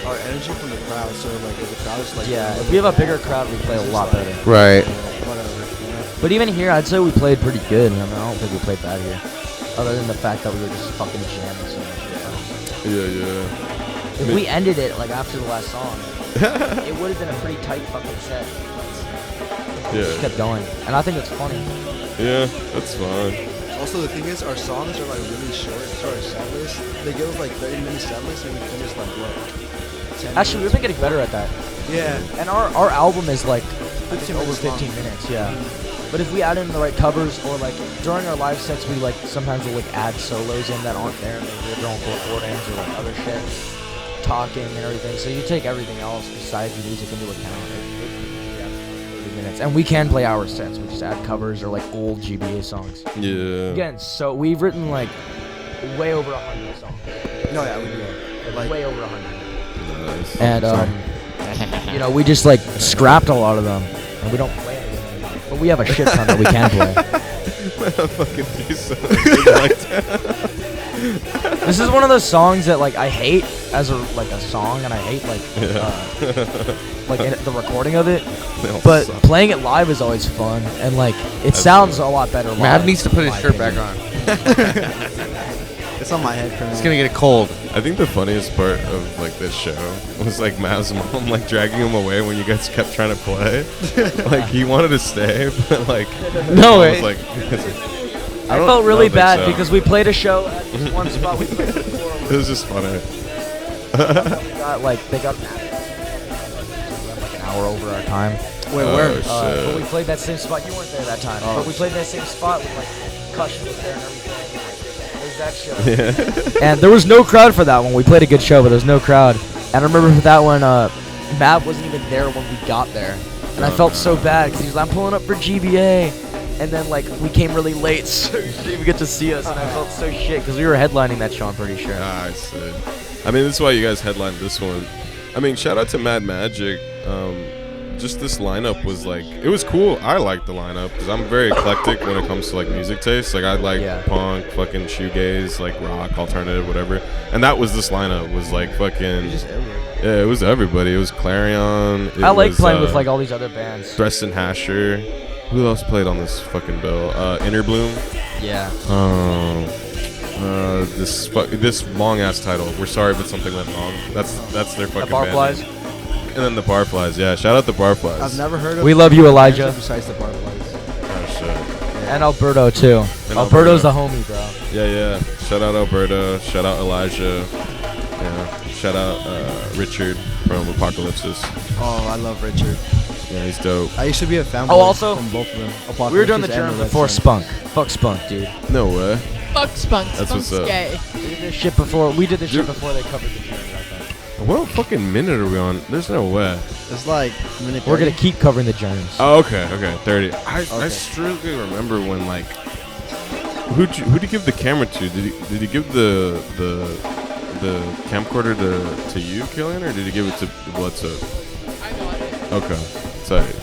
our energy from the crowd. So like if the crowd is like if we have a bigger crowd, we play a lot better. Right. Whatever. But even here, I'd say we played pretty good. I mean, I don't think we played bad here, other than the fact that we were just fucking jamming so much. Yeah. If we ended it like after the last song, it would have been a pretty tight fucking set. We just kept going, and I think it's funny. Yeah, that's fine. Also, the thing is, our songs are like really short. So our set list, they give us like 30-minute set list, and we finish like what? 10 Actually, we've been getting better at that. Yeah. And our album is like 15 over minutes 15 long. minutes, yeah. But if we add in the right covers, or like during our live sets, we like sometimes we'll like add solos in that aren't there, and they don't recordings or like other shit, talking and everything. So you take everything else besides the music into account. It minutes, and we can play our sets. We just add covers or like old G.B.A. songs. Yeah. Again, so we've written like way over 100 songs. No, yeah, we do. Like way over 100. Nice. And you know, we just like scrapped a lot of them, and we don't play anything anymore. But we have a shit ton that we can play. Fucking do something like that. This is one of those songs that like I hate as a song, and I hate the recording of it. But playing it live is always fun, and like it sounds a lot better live. Mav needs to put his shirt back on. It's on my head currently. It's gonna get cold. I think the funniest part of like this show was like Mav's mom like dragging him away when you guys kept trying to play. Like he wanted to stay, but like No I way. was like, I felt really bad so. because we played a show at this one spot we played before. It was just funny. They got mad like an hour over our time. Wait, where? But we played that same spot. You weren't there that time. But we played that same spot with like Cushion was there and everything. It was that show. Yeah. And there was no crowd for that one. We played a good show, but there was no crowd. And I remember for that one, Matt wasn't even there when we got there. And I felt so bad because he was like, I'm pulling up for G.B.A. And then like we came really late, so you didn't even get to see us. And I felt so shit because we were headlining that show, I'm pretty sure. I see. I mean, this is why you guys headlined this one. I mean, shout out to Mad Magic. Just this lineup was like, it was cool. I like the lineup because I'm very eclectic when it comes to like music taste. Like I like punk, fucking shoegaze, like rock, alternative, whatever. And that was this lineup was like fucking. Yeah, it was everybody. It was Clarion. I like playing with like all these other bands. Dresden Hasher. Who else played on this fucking bill? Interbloom. Yeah. This long ass title. We're sorry, but something went wrong. That's their fucking The Barflies. band. And then the Barflies. Yeah, shout out the Barflies. I've never heard of. We love you, Elijah. Besides the Barflies. Oh shit. And Alberto too. And Alberto's the homie, bro. Yeah. Shout out Alberto. Shout out Elijah. Yeah. Shout out Richard from Apocalypsis. Oh, I love Richard. Yeah, he's dope. I used to be a fan also, from both of them. We were doing the Apocalypsis and germ Red before Sun. Spunk. Fuck Spunk, dude. No way. Fuck Spunk. That's Spunk's what's up. gay. We did this shit before. We did this shit before they covered the germ, I think. What fucking minute are we on? There's no way. It's like minute 30. We're gonna keep covering the germs. Oh, okay, 30. I strictly remember when like, who'd you give the camera to? Did he give the camcorder to you, Killian, or did he give it to B.D.O.T.S? I got it. Okay, tight.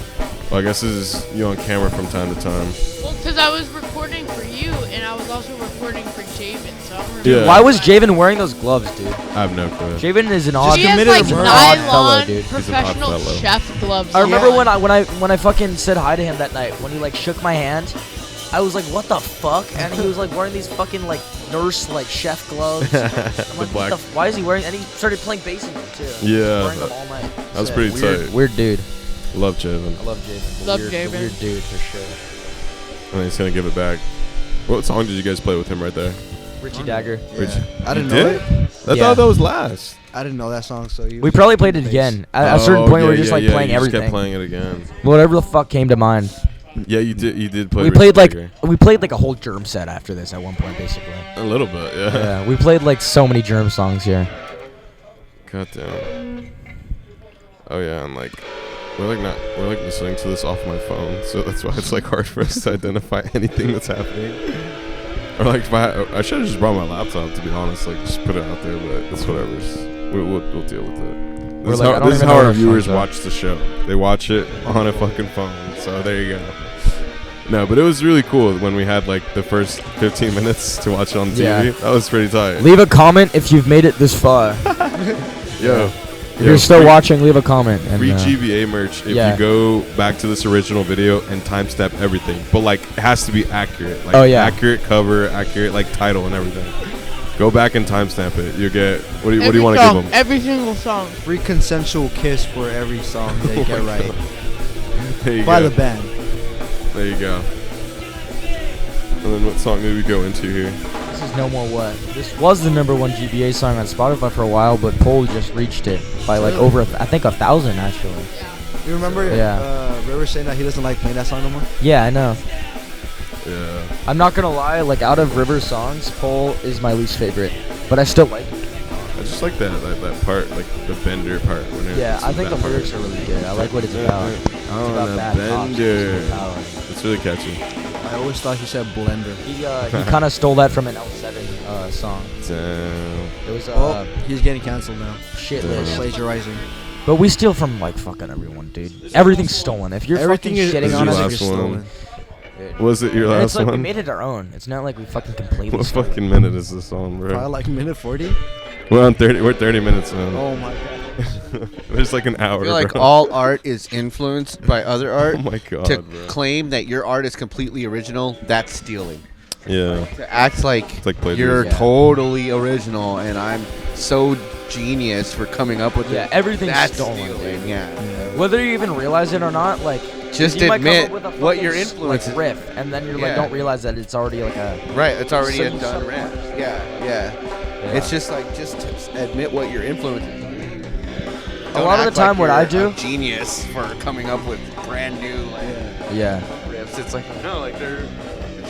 Well, I guess this is you on camera from time to time. Well, because I was recording for you, and I was also recording for Javen, so I'm Yeah. Why was Javen wearing those gloves, dude? I have no clue. Javen is an odd, He has committed like a murder. odd fellow, nylon dude. He's an odd professional fellow. chef gloves. I remember on. when I fucking said hi to him that night when he like shook my hand. I was like, what the fuck? And he was like wearing these fucking like nurse like chef gloves. I'm like, black. why is he wearing? And he started playing bass in them too. Yeah, wearing them all night. that was So, pretty weird, tight. Weird dude. Love Javen. I love Javen. Love weird, Javen. Weird dude for sure. And then he's gonna give it back. What song did you guys play with him right there? Richie Dagger. Richie. I didn't You know did? it. I Yeah. thought that was last. I didn't know that song, so you. We probably played it again. At a certain point, we were just like playing you everything. Just kept playing it again. Whatever the fuck came to mind. Yeah, you did. You did play. We Richie played like Dagger. a whole germ set after this at one point, basically. A little bit, yeah. Yeah, we played like so many germ songs here. God damn. Oh yeah, and like we're like listening to this off my phone, so that's why it's like hard for us to identify anything that's happening. Or like if I should have just brought my laptop, to be honest, like just put it out there, but it's whatever. We'll deal with it. This We're like, I don't is even how know our our viewers songs are. watch the show. They watch it on a fucking phone. So there you go. No, but it was really cool when we had like the first 15 minutes to watch it on TV. Yeah. That was pretty tight. Leave a comment if you've made it this far. Yo. If you're still watching, leave a comment. And, Free G.B.A. merch if yeah. you go back to this original video and timestamp everything. But like it has to be accurate. Like Oh, yeah. accurate cover, accurate like title and everything. Go back and timestamp it. You get what do you want to give them? Every single song. Free consensual kiss for every song that you get right. There you By go. the band. There you go. And then what song did we go into here? This is No More What. This was the #1 G.B.A. song on Spotify for a while, but Poll just reached it by like Really? over, I think 1,000 actually. You remember River saying that he doesn't like playing that song no more? Yeah, I know. Yeah. I'm not gonna lie, like out of River's songs, Poll is my least favorite, but I still like it. just like that part, like the bender part. When Yeah, I think the that part. lyrics are really good. I like what it's about. Oh, It's about the bad cops. bender. It's about power. It's really catchy. I always thought he said blender. He kind of stole that from an L7 song. Damn. It was Oh, he's getting canceled now. shit Yeah. list. Plagiarizing. But we steal from like fucking everyone, dude. Everything's stolen. If you're Everything fucking is shitting This on is us, your you're last stolen. one. Was it your And last it's like we one? made it our own. It's not like we fucking completely. What stole it. fucking minute is this on, bro? Probably like minute 40. We're on 30. We're 30 minutes now. Oh my god. There's like an hour. I feel like bro. all art is influenced by other art. Oh my god, To bro. claim that your art is completely original, that's stealing. Yeah. To act like It's like you're plagiarism. totally original and I'm so genius for coming up with Yeah, it. everything's That's stolen, stealing. dude. Yeah. Whether you even realize it or not, like Just you might come admit up with a what fucking your influence is. riff, and then you're Yeah. like, don't realize that it's already like a. Right, it's already So a you done sub- rap. Yeah. It's just like, just admit what your influence is. A lot of the time what I do- Genius for coming up with brand new like, Yeah. riffs. It's like, no, like there's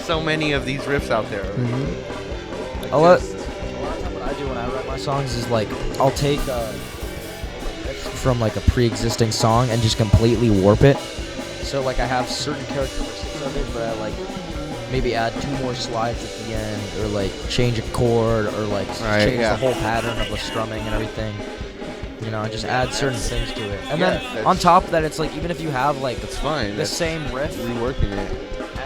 so many of these riffs out there. Mm-hmm. Like, A lot of just- time what I do when I write my songs is like I'll take from like a pre-existing song and just completely warp it. So like I have certain characteristics of it, but I like maybe add 2 more slides at the end, or like change a chord, or like Right, change yeah. the whole pattern of the strumming and everything. You know, just add certain things to it. And Yeah, then that's- on top of that, it's like even if you have like It's fine. the That's same riff reworking it.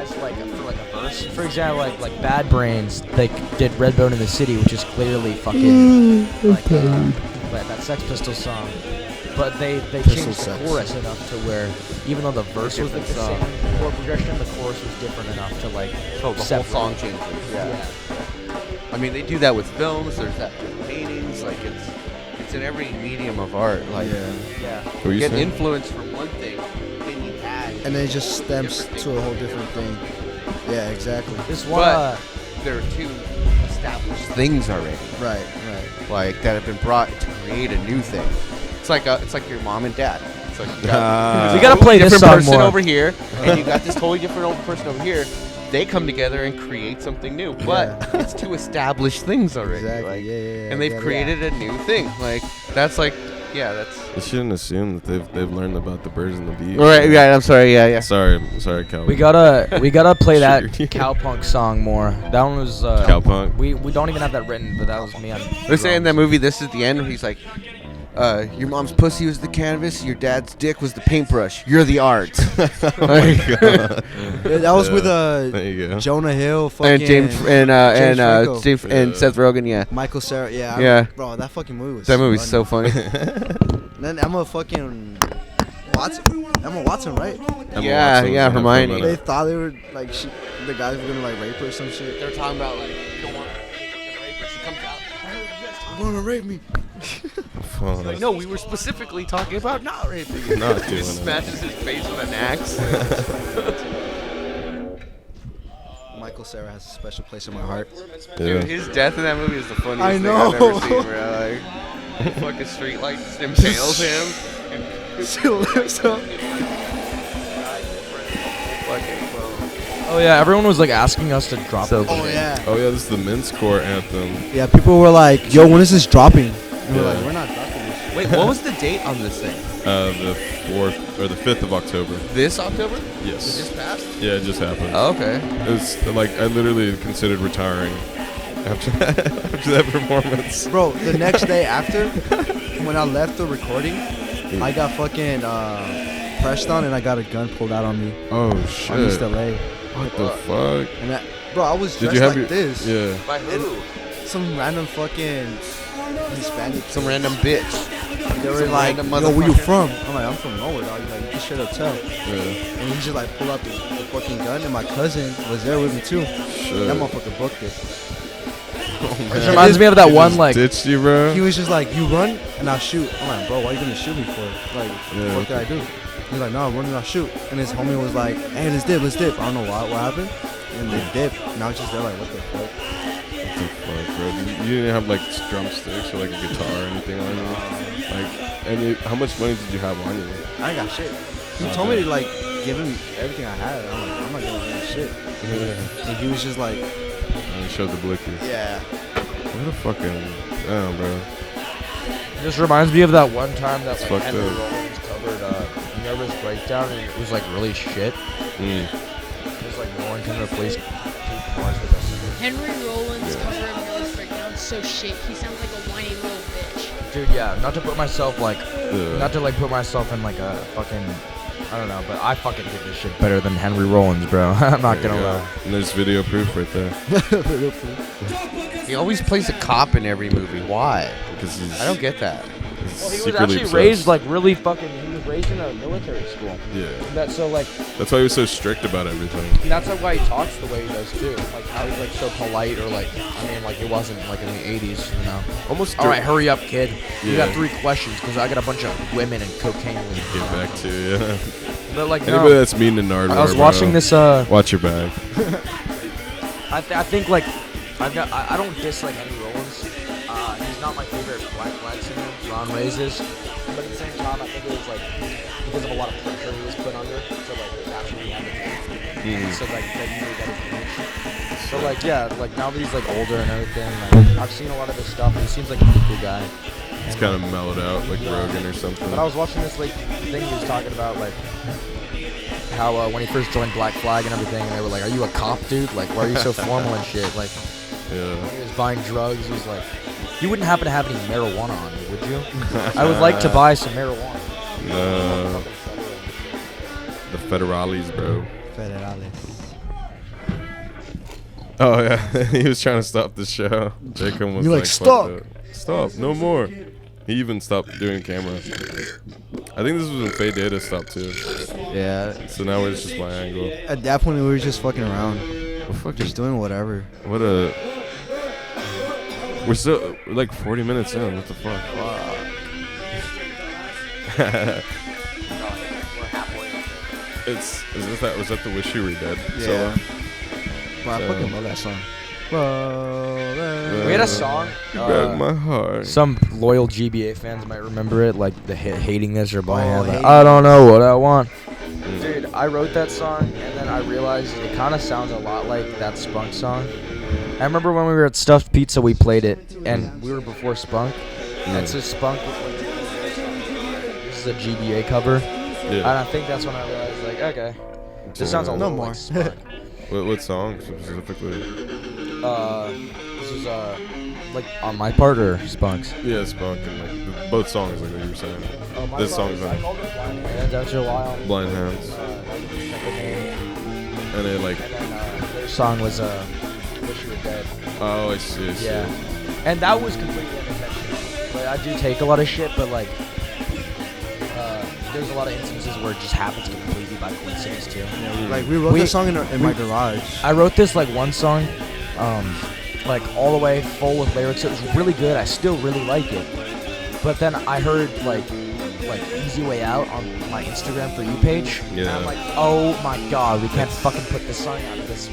as like for like a verse. For example, like Bad Brains, they did Redbone in the City, which is clearly fucking like that Sex Pistols song. But they changed the Sex. chorus enough to where even though the verse was like the Different same chord progression, the chorus was different enough to like So the whole separate. song changes. Yeah. I mean, they do that with films. There's that with paintings. Like it's in every medium of art. Like Yeah. What were you get saying? influence from one thing, then you add. And then it just stems to a whole different thing. Yeah, exactly. This one, But there are 2 established things already, Right. like that have been brought to create a new thing. It's like your mom and dad. It's like you got we gotta play this different song person more. over here, and you got this totally different old person over here. They come together and create something new, but it's 2 established things already. Exactly. Like, Yeah. and they've created a new thing. Like that's like, yeah, that's. You shouldn't assume that they've learned about the birds and the bees. All right, yeah. I'm sorry. Yeah. Sorry, Calvin. we gotta play that Sure. cowpunk song more. That one was Cowpunk. We don't even have that written, but that was me on. They're saying in that drums. movie, this is the end, where he's like, your mom's pussy was the canvas, your dad's dick was the paintbrush, you're the art. Yeah, that was with There you go. Jonah Hill, fucking and James Franco. Seth Rogen, yeah. Michael Cera. Yeah. Yeah. Bro, that fucking movie was. That movie's so funny. Then Emma fucking Watson, right? Emma Yeah, Watson yeah, was in it for a Hermione. minute. They thought they were like the guys were gonna like rape her or some shit. They're talking about like, you don't want to rape her, she comes out. You're gonna rape me. Fuck. Like, no, we were specifically talking about not raping you. Not He doing just it. smashes his face with an axe. Michael Cera has a special place in my heart. Dude, Yeah. his death in that movie is the funniest I thing I've know. ever seen, bro. Like, fucking street lights impales him. Still lives up. Fucking phone. Oh yeah, everyone was like asking us to drop. So it. Oh yeah. Oh yeah, this is the Mincecore anthem. Yeah, people were like, "Yo, when is this dropping?" And we're Yeah. like, "We're not dropping this shit." Wait, what was the date on this thing? The 4th or the 5th of October. This October? It Yes. just passed? Yeah, it just happened. Oh, okay. It's like I literally considered retiring after after that performance. Bro, the next day after, when I left the recording, I got fucking pressed on and I got a gun pulled out on me Oh on shit! East LA. What the fuck? And that, bro, I was Did dressed you have like your this. Yeah. By who? Some random fucking Hispanic. Some random bitch. They were some like, random "Yo, where you motherfucker." from?" I'm like, "I'm from nowhere, dog." He's like, "You can straight up tell." Yeah. And he just like pulled out the fucking gun, and my cousin was there with me too. Shit. That motherfucker booked it. It reminds me of that He one just like. ditched you, bro. He was just like, "You run and I'll shoot." I'm like, "Bro, why you gonna shoot me for? Like, Yeah, what did I do?" He's like, "No, I'm running, I'll shoot." And his homie was like, "Hey, let's dip. I don't know what happened. And they dipped. And I was just there like, "What the fuck?" What the fuck, bro? You didn't have like drumsticks or like a guitar or anything on you? Like, how much money did you have on you? I ain't got shit. He told me to like give him everything I had. I'm like, I'm not giving him shit. Yeah. And he was just like, And showed the blicky. "Yeah." What a fucking damn, bro. This reminds me of that one time that It's like, fucked Henry up. Rollins covered Nervous Breakdown, and it was like really shit. Mm. It's like no one can replace Keith Morris with us. Henry Rollins Yeah. cover of Nervous Breakdown so shit. He sounds like a whiny little bitch. Dude, yeah, not to put myself like, Yeah. not to like put myself in like a fucking, I don't know, but I fucking did this shit better than Henry Rollins, bro. I'm not There gonna you go. lie. And there's video proof right there. He always plays a cop in every movie. Why? Because he's, I don't get that. he's Well, he was secretly actually obsessed. raised like really fucking. He was raised in a military school. Yeah. That so like That's why he was so strict about everything. that's like why he talks the way he does too. Like how he's like so polite, or like I mean like it wasn't like in the '80s, you know. Almost. All right, hurry up, kid. You Yeah. got 3 questions because I got a bunch of women and cocaine. Get back to yeah. But like Anybody no, that's mean to Nardwar, I was bro, watching this. Watch your bag. I think like I don't dislike Henry Rollins. He's not my favorite Black Flag singer. Ron Reyes is, but at the same time, I think it was like because of a lot of pressure he was put under to like actually have it. So like that you really got to finish. So like yeah, like now that he's like older and everything, like I've seen a lot of his stuff. And he seems like a cool guy. It's And, kind of mellowed out, like Rogan or something. But I was watching this like thing he was talking about like how when he first joined Black Flag and everything, and they were like, "Are you a cop, dude? Like, why are you so formal and shit?" Like. Yeah. He was buying drugs. He was like, you wouldn't happen to have any marijuana on you, would you? I would like to buy some marijuana. No. The federales, bro. Federales. Oh yeah, he was trying to stop the show. Jacob was You're like, fuck "Stop." that. Stop, no more. He even stopped doing camera. I think this was when Faye Data stopped too. Yeah. So now it's just my angle. At that point, we were just fucking around. Just doing whatever. What a. We're still we're like 40 minutes in. What the fuck? Was that the Wish You Were Dead? Yeah. Bro, I So- fucking love that song. We had a song. Broke my heart. Some loyal G.B.A. fans might remember it, like the hit "Hating This" or "Buying It." Like, Hating I don't know what I want. Dude, I wrote that song, and then I realized it kind of sounds a lot like that Spunk song. I remember when we were at Stuffed Pizza, we played it, and we were before Spunk. And so Spunk was like, this is a G.B.A. cover. And Yeah. I think that's when I realized, like, okay, this sounds a No little more. like Spunk. What song specifically? This is like on my part or Spunk's. Yeah, Spunk and like both songs, like you were saying. My This part song's was- on I called it Blind Hands after a while. Blind Hands, That was just like a name. and it like. And then their song was "Wish You Were Dead." Oh, I see. Yeah, and that was completely unintentional. Like I do take a lot of shit, but like there's a lot of instances where it just happens completely by coincidence too. Like, we wrote this song in my garage. I wrote this like one song, like all the way full with lyrics. It was really good. I still really like it. But then I heard like Easy Way Out on my Instagram For You page. And Yeah. I'm like, oh my god, we can't fucking put this song out of this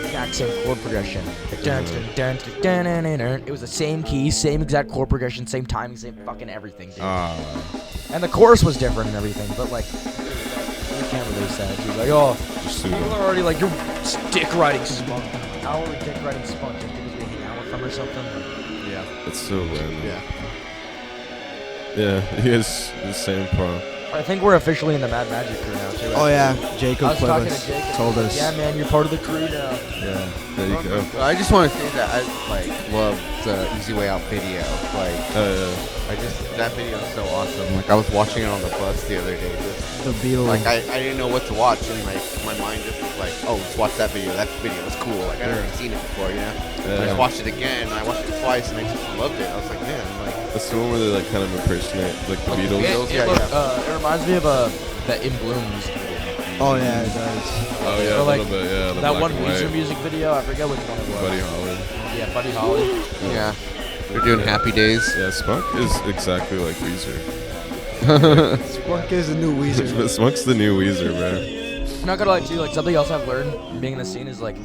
exact same chord progression. Like, dun, dun, dun, dun, dun, dun, dun. It was the same key, same exact chord progression, same timing, same fucking everything, dude. And the chorus was different and everything, but like, you can't release that. Dude. Like, oh, Just people sue are already like, you're dick riding Spunk. How are we dick riding Spunk? Just because we hang out with them or something? Yeah. It's so random. Yeah. Yeah, he has the same part. I think we're officially in the Mad Magic crew now, too. Oh, yeah. I Jacob was talking to Cuevas Jake. told us. Yeah, man, you're part of the crew now. Yeah, there you go. Well, I just want to say that I like love the Easy Way Out video. Like, that video is so awesome. Like, I was watching it on the bus the other day. The Beatles. Like, I didn't know what to watch, and like my mind just was like, oh, let's watch that video. That video was cool. Like, I'd already seen it before, you know. I just watched it again, and I watched it twice, and I just loved it. I was like, man, like. That's the one where they like kind of impersonate like the Beatles. It reminds me of the In Bloom music video. Oh, yeah, it does. Oh yeah, Or, a like, little bit. Yeah, the That black one and Weezer white. music video, I forget which one it was. Buddy Holly. Yeah, Buddy Holly. Yeah. They're doing Happy Days. Yeah, Spunk is exactly like Weezer. Spunk is the new Weezer. Spunk's the new Weezer, bro. I'm not gonna lie to you, like something else I've learned being in the scene is like,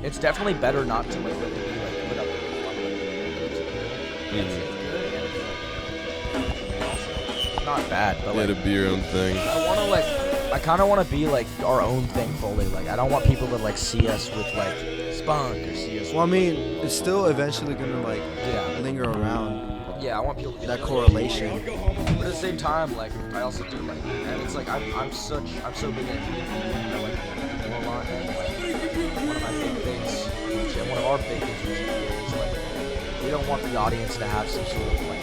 it's definitely better not to like really be like put up with not bad, but Yeah, like to be your own thing. I kind of want to be like our own thing fully. Like I don't want people to like see us with like Spunk or see us. Well, I mean, it's still eventually gonna like Yeah. linger around. Yeah, I want people to get that to know correlation. But at the same time, like, I also do like, and it's like I'm so big into I like a lot, and like one of my big things, and one of our big things is like we don't want the audience to have some sort of like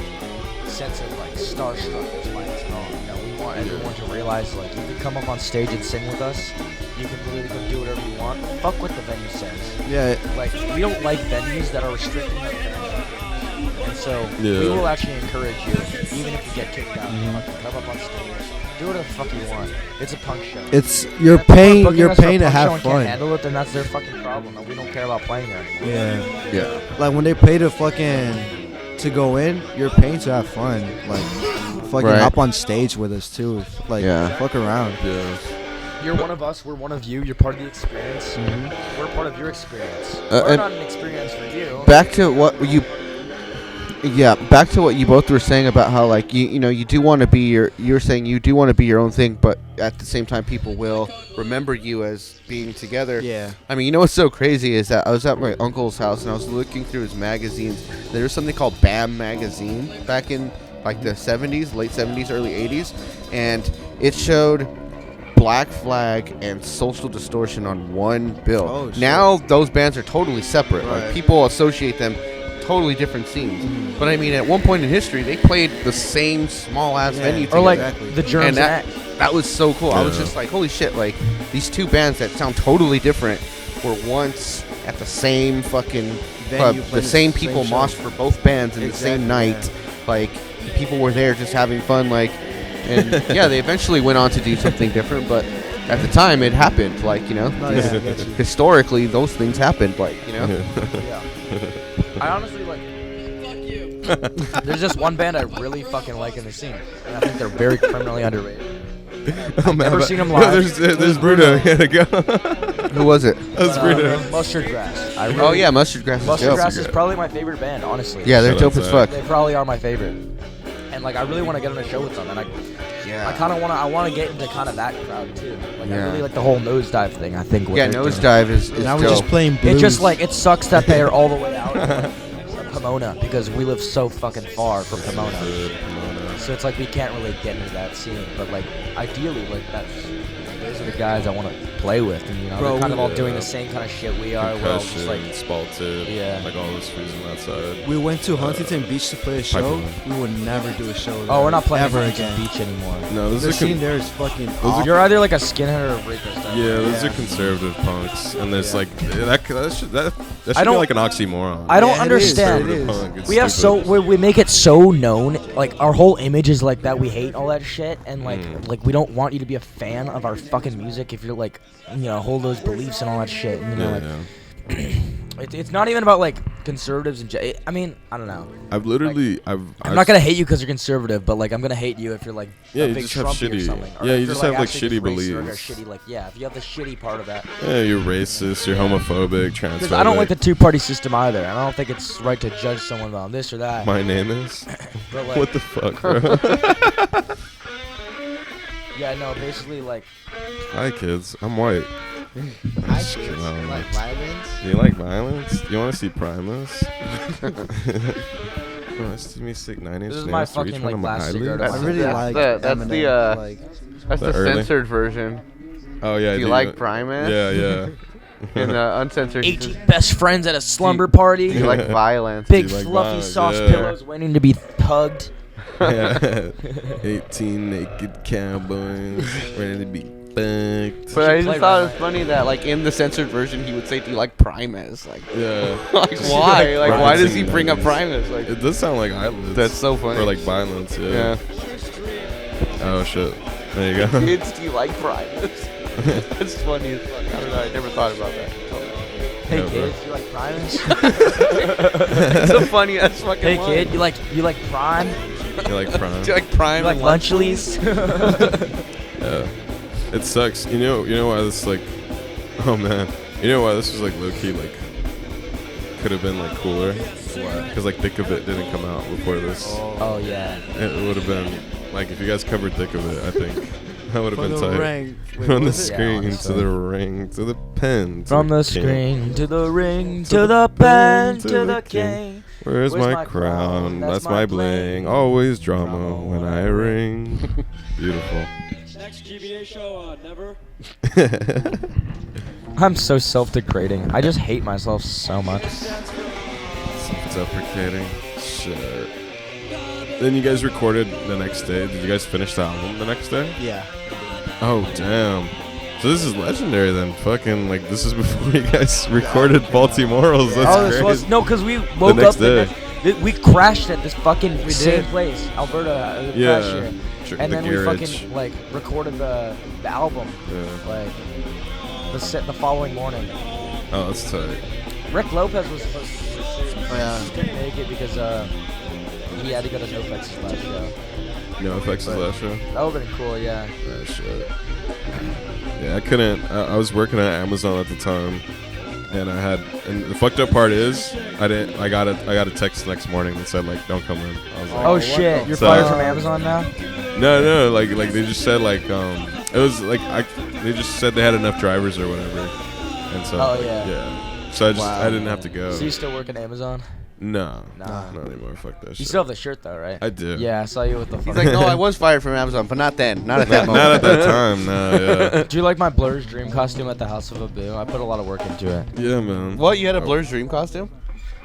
sense of like starstruckness by its own. You know, we want everyone to realize like you can come up on stage and sing with us. You can really go do whatever you want. Fuck what the venue says. Yeah. Like we don't like venues that are restricting our fans. And so we will actually encourage you, even if you get kicked out. Fucking come up on stage, do whatever the fuck you want. It's a punk show. It's you're If people are paying booking us for a to punk show have and fun. Can't handle it, then that's their fucking problem, and we don't care about playing there anymore. Yeah. Yeah. Like when they pay to go in, you're paying to have fun. Like fucking Right. hop on stage with us too. Like fuck around. Yeah. You're one of us, we're one of you. You're part of the experience. We're part of your experience. We're and not an experience for you. Back to what you both were saying about how like you do want to be you're saying you do want to be your own thing, but at the same time people will remember you as being together. Yeah. I mean, you know what's so crazy is that I was at my uncle's house and I was looking through his magazines. There was something called BAM magazine back in like the 70s, late 70s, early 80s, and it showed Black Flag and Social Distortion on one bill. Oh, shit. Now those bands are totally separate. Right. Like people associate them totally different scenes. But I mean, at one point in history, they played the same small ass venue Or like together. the Germs And that was so cool. I was Yeah. just like, holy shit! Like these two bands that sound totally different were once at the same fucking club. Venue, The playing same the people same show. moshed for both bands in the Exactly, same night. Like people were there just having fun. Like, and yeah, they eventually went on to do something different, but. At the time, it happened, like, you know, Oh, yeah, I get you. historically, those things happened, like, you know. Yeah. I honestly like. There's just one band I really fucking like in the scene, and I think they're very criminally underrated. I've never seen them live. There's Bruno. Yeah, go. Who was it? That's Bruno. Mustard Grass. I Oh, really- yeah, Mustard Grass is Mustard dope. Grass is probably my favorite band, honestly. Yeah, they're Shout dope out as to fuck. They probably are my favorite. And like, I really want to get on a show with them, and I kind of want to get into kind of that crowd too. Like, I Yeah. really like the whole Nosedive thing. I think. what Yeah, they're doing. Nosedive is Now dope. we're just playing blues. It just like it sucks that they're all the way out in Pomona because we live so fucking far from Pomona. So it's like we can't really get into that scene. But like ideally, like those are the guys I want to play with, and you know, Bro, they're kind of all yeah. doing the same kind of shit we are. We're all just Concussion, like Spalted, Yeah. like all those foods on that side. we went to Huntington Beach to play a show. Pipeline. We would never do a show there oh, we're not playing ever Huntington again. Beach anymore. No, those The are scene there is fucking are- awful. You're either like a skinhead or a rapist. yeah, those Yeah. are conservative punks, and there's Yeah. like that should I be don't- like an oxymoron. I don't Yeah, it is. understand. It is. Punk, it's We have stupid. we make it so known, like our whole image is like that. We hate all that shit, and like we don't want you to be a fan of our fucking music if you're like, you know, hold those beliefs and all that shit. And, you know, Yeah, like it's not even about like conservatives and I mean, I don't know. I've literally I'm not gonna hate you because you're conservative, but like I'm gonna hate you if you're like Yeah, a you big just have Trumpy or shitty- something. Or yeah, if you you're, just have, like, actually shitty racist or beliefs. shitty, like if you have the shitty part of that. Yeah, you're racist, you're homophobic, transphobic. Because I don't like the two-party system either, and I don't think it's right to judge someone on this or that. My name is. But like, What the fuck, bro? yeah, no, basically like. Hi, kids. I'm white. Hi, Just kids. kidding, I don't know. Like violence? Do you like violence? Do you want to see Primus? Bro, see me stick 9 inch This is nails my through each fucking, one like, of my last cigarette. eyelids. I really That's like that's Eminem. the, like, That's The the early- censored version. Oh yeah. Do you dude. like Primus? Yeah, yeah. And the uncensored. 18 best friends at a slumber party. Do you like violence? Big Do you like fluffy violence? soft Yeah. pillows waiting to be hugged. Yeah. 18 naked cowboys ready to be fucked. But I play just thought it was right. funny that, like, in the censored version, he would say, "Do you like Primus?" Like, Yeah. like Just why? Like, why does he referencing bring up that. Primus? Like, It does sound like eyelids. that's so funny. Or like violence. yeah. Yeah. Oh shit. There you go. Kids, do you like Primus? That's funny as fuck. I don't know. I never thought about that. Hey Yeah, kid, you like Primus? It's so funny. That's fucking. Hey line. kid, you like Prime? You like Prime? Do you like Prime? You like and Lunchlies? Yeah. It sucks. You know why this like. Oh man. You know why this was like low key like. Could have been like cooler. Because like Thick of It didn't come out before this. Oh yeah. It would have been like if you guys covered Thick of It. I think that would have for been the tight. ring. Wait, From what the was it? screen to honestly. the ring to the pen. To From the king. screen to the ring to the pen to the king. Where's my crown? That's my bling. Always drama when I ring. Beautiful. Next G.B.A. show, never. I'm so self-degrading. I just hate myself so much. Self-deprecating. Shit. Then you guys recorded the next day. Did you guys finish the album the next day? Yeah. Oh, damn. So this is legendary then. Fucking, like, this is before you guys recorded Baltimore's. That's This great. was no, because we woke next up day. we crashed at this fucking same did. place, Alberta. Yeah. Crashed here. And The then we garage. fucking like recorded the album Yeah. like the following morning. Oh, that's tight. Rick Lopez was supposed to yeah. couldn't make it because he had to go to NoFX's last show. No effects is last show. That would've been cool, yeah. Oh, shit. Yeah, I couldn't. I was working at Amazon at the time, and and the fucked up part is, I got a text next morning that said, like, don't come in. I was like, Oh shit, you're So- fired from Amazon now? no, like they just said, like, it was like, they just said they had enough drivers or whatever. And so, Oh, yeah. So I didn't have to go. So you still work at Amazon? No, Nah. not anymore. Fuck that shit. You still have the shirt though, right? I do. Yeah, I saw you with the He's fucking like, no, I was fired from Amazon, but not then. Not at that Not at moment. that time. No, yeah. Do you like my Blur's Dream costume at the House of Abu? I put a lot of work into it. Yeah, man. What? You had a Blur's Dream costume?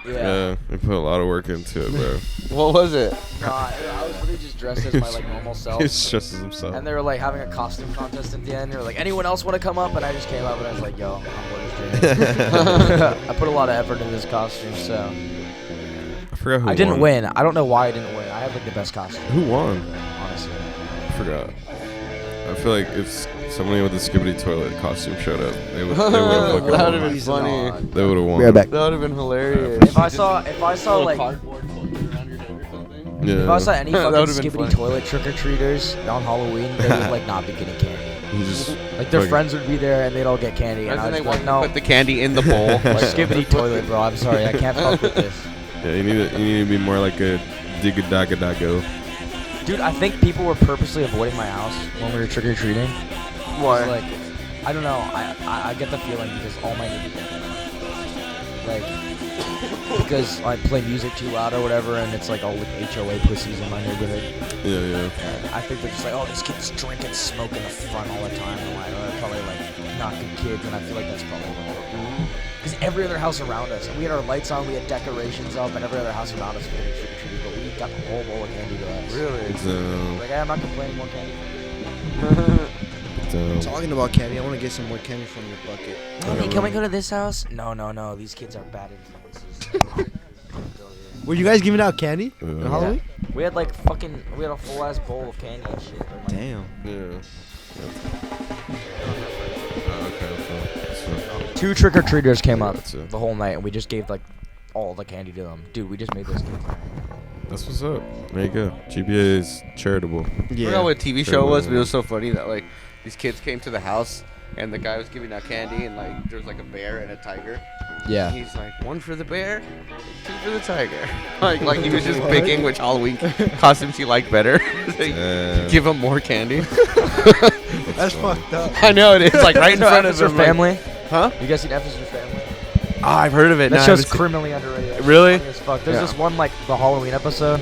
Yeah, we put a lot of work into it, bro. What was it? No, I was really just dressed as my like normal self. He stresses himself. And they were like having a costume contest at the end. They were like, anyone else want to come up? And I just came up and I was like, yo, I'm Blur's Dream. I put a lot of effort into this costume, so. I forgot who I didn't won. win. I don't know why I didn't win. I had like the best costume, Who won? honestly. I forgot. I feel like if somebody with a Skibidi toilet costume showed up, they would That have would have been He's funny. on. They would have won. Be right back. That would have been hilarious. If I saw like Cardboard folded around your neck or something. Yeah. if I saw any That fucking would've been Skibidi funny. toilet trick or treaters on Halloween, they would like not be getting candy. He just Like their fucking- friends would be there and they'd all get candy, and I Doesn't was they like, want no, to put the candy in the bowl? like Skibidi toilet, bro. I'm sorry, I can't fuck with this. Yeah, you need to be more like a digga-dagga-daggo. Dude, I think people were purposely avoiding my house when we were trick or treating. Why? Like, I don't know. I get the feeling because all my like because I play music too loud or whatever, and it's like all with HOA pussies in my neighborhood. Yeah. And I think they're just like, oh, this kid's drinking, smoking in the front all the time, and like, they're probably like not good kids, and I feel like that's probably what they're doing. Because every other house around us, and we had our lights on, we had decorations up, and every other house around us was getting trick or treated, but we got the whole bowl of candy to us. Really? So, Like, hey, I'm not complaining, more candy. Talking about candy, I want to get some more candy from your bucket. Mommy, can we go to this house? No. These kids are bad influences. Were you guys giving out candy Yeah. on Halloween? We had like we had a full ass bowl of candy and shit. Damn. Yeah. Okay. So, 2 trick or treaters came up That's it. the whole night, and we just gave like all the candy to them. Dude, we just made those kids. that's what's up. There you go. GBA is charitable. I forgot what TV show it was, but it was so funny that like these kids came to the house and the guy was giving out candy and like there was like a bear and a tiger. And Yeah. he's like, 1 for the bear, 2 for the tiger. like he was just picking which Halloween costumes he liked better. Damn. Give him more candy. That's fucked up. I know it is like right in So front of Officer him. like- Family. huh? You guys seen Officer Family? Oh, I've heard of it. That No, I show's haven't seen- criminally underrated. That Really? shit's funny as fuck. There's Yeah. this one like the Halloween episode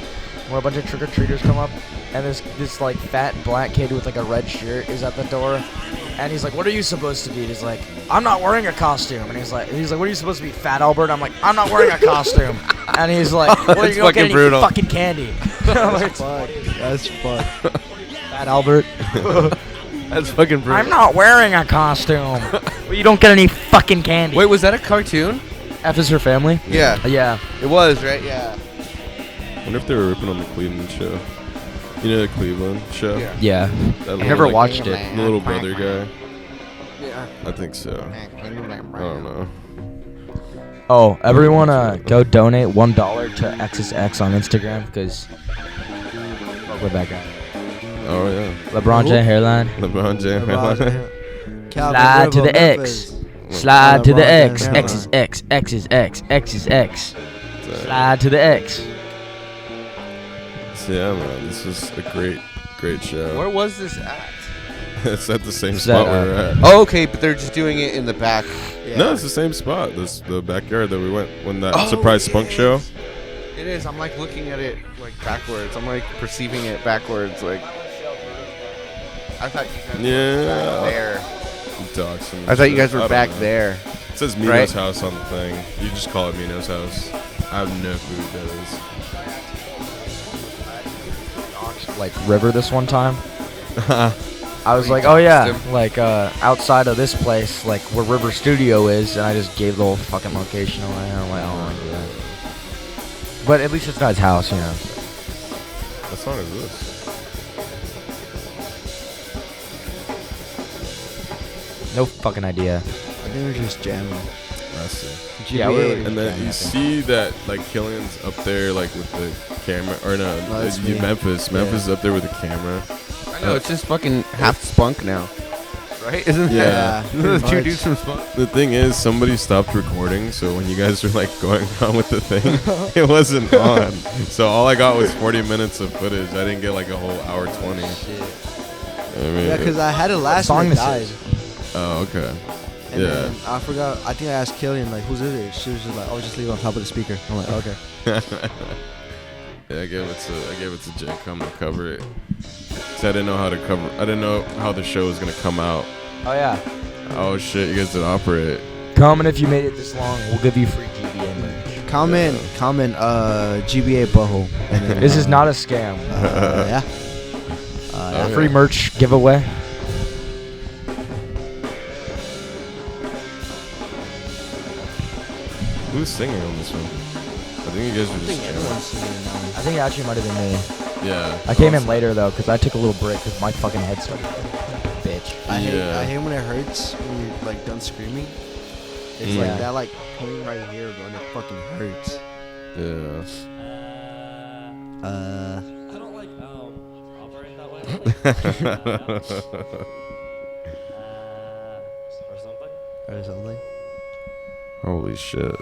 where a bunch of trick or treaters come up, and this like fat black kid with like a red shirt is at the door, and he's like, "What are you supposed to be?" And he's like, "I'm not wearing a costume." And he's like, "What are you supposed to be, Fat Albert?" I'm like, "I'm not wearing a costume." And he's like, "Well, That's you don't get fucking any brutal. fucking candy." I'm like, Fuck. That's fuck. Fat Albert. That's fucking brutal. I'm not wearing a costume. Well, you don't get any fucking candy. Wait, was that a cartoon? Officer Family. Yeah. Yeah. It was, right? Yeah. I wonder if they were ripping on the Cleveland show. You know the Cleveland show? Yeah. Yeah. That I little, never like, watched it. The little brother guy. Yeah. I think so. I don't know. Oh, everyone, go donate $1 to XSX on Instagram because fuck with that guy. Oh yeah. LeBron James hairline. LeBron James. Slide to the X. Slide to the X. X is X. X is X. X is X. Slide to the X. So yeah, man, this is a great show. Where was this at? It's at the same Set spot up. we're at. Oh, okay, but they're just doing it in the back. No, it's the same spot. This the backyard that we went when that Oh, surprise yeah, spunk yeah, show. It is. I'm like looking at it like backwards. I'm like perceiving it backwards. Like I thought you guys were back there. I thought you guys were back there. It says Mino's Right? house on the thing. You just call it Mino's house. I have no clue what that is. Like river this one time. I was like, oh yeah, like outside of this place, like where River Studio is, and I just gave the whole fucking location away. I'm like, oh my god. But at least it's not his house, you know. What song is this? No fucking idea. I think we're just jamming. I see. Yeah, we're And then you see that like Killian's up there like with the camera, or no, that's me. Memphis. Memphis is up there with the camera. I know, it's just fucking half spunk now. Right? Isn't Yeah. that? Those two dudes from spunk. The thing is, somebody stopped recording, so when you guys were like going on with the thing, it wasn't on. So all I got was 40 minutes of footage. I didn't get like a whole hour 20. Shit. I mean, Yeah, because I had it last song and it this died. is? oh, okay. And Yeah. then I forgot. I think I asked Killian, like, who's it? She was just like, oh, just leave it on top of the speaker. I'm like, okay. Yeah, I gave it to Jake to cover it. So I didn't know how to cover. I didn't know how the show was gonna come out. Oh yeah. Oh shit, you guys didn't operate. Comment if you made it this long. We'll give you free G.B.A. merch. Comment, G.B.A. butthole. And then, This is not a scam. yeah. Okay. Free merch giveaway. Who's singing on this one? I think you guys were just jamming. I think it actually might have been me. Yeah. I came in later though, because I took a little break because my fucking head started. Bitch. I Yeah. hate when it hurts when you're like done screaming. It's Yeah. like that like pain right here, bro, and it fucking hurts. Yeah. I don't like operate that way. Or something. Or something. Holy shit.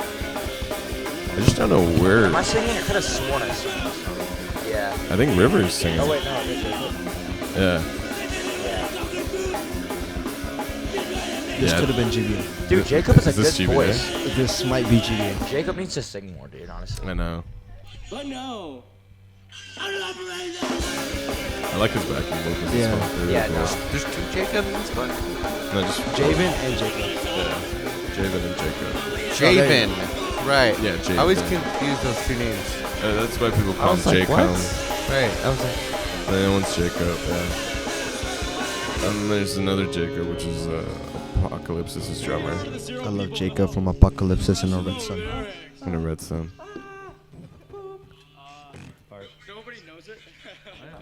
I just don't know where. Am I singing? I could have sworn I sang. Yeah. I think River's singing. Oh wait, no, it is. Yeah. This Yeah. could have been G.B.A. Dude, Jacob is a Is this good G.B.A.? voice. This might be G.B.A. Jacob needs to sing more, dude. Honestly. I know. But no. I like his backing vocals. Yeah. It's fun. They're Yeah, really no. cool. There's two Jacob in this book. No, just Javen and Jacob. Yeah. Javen and Jacob. Javen. Right. Yeah, Javen. I always confuse those two names. That's why people I call him was like, Jacob. what? Right. I was like, The other one's Jacob, yeah. And then there's another Jacob, which is Apocalypse is his drummer. I love Jacob from Apocalypse and a Red Sun. And a Red Sun. Nobody knows it.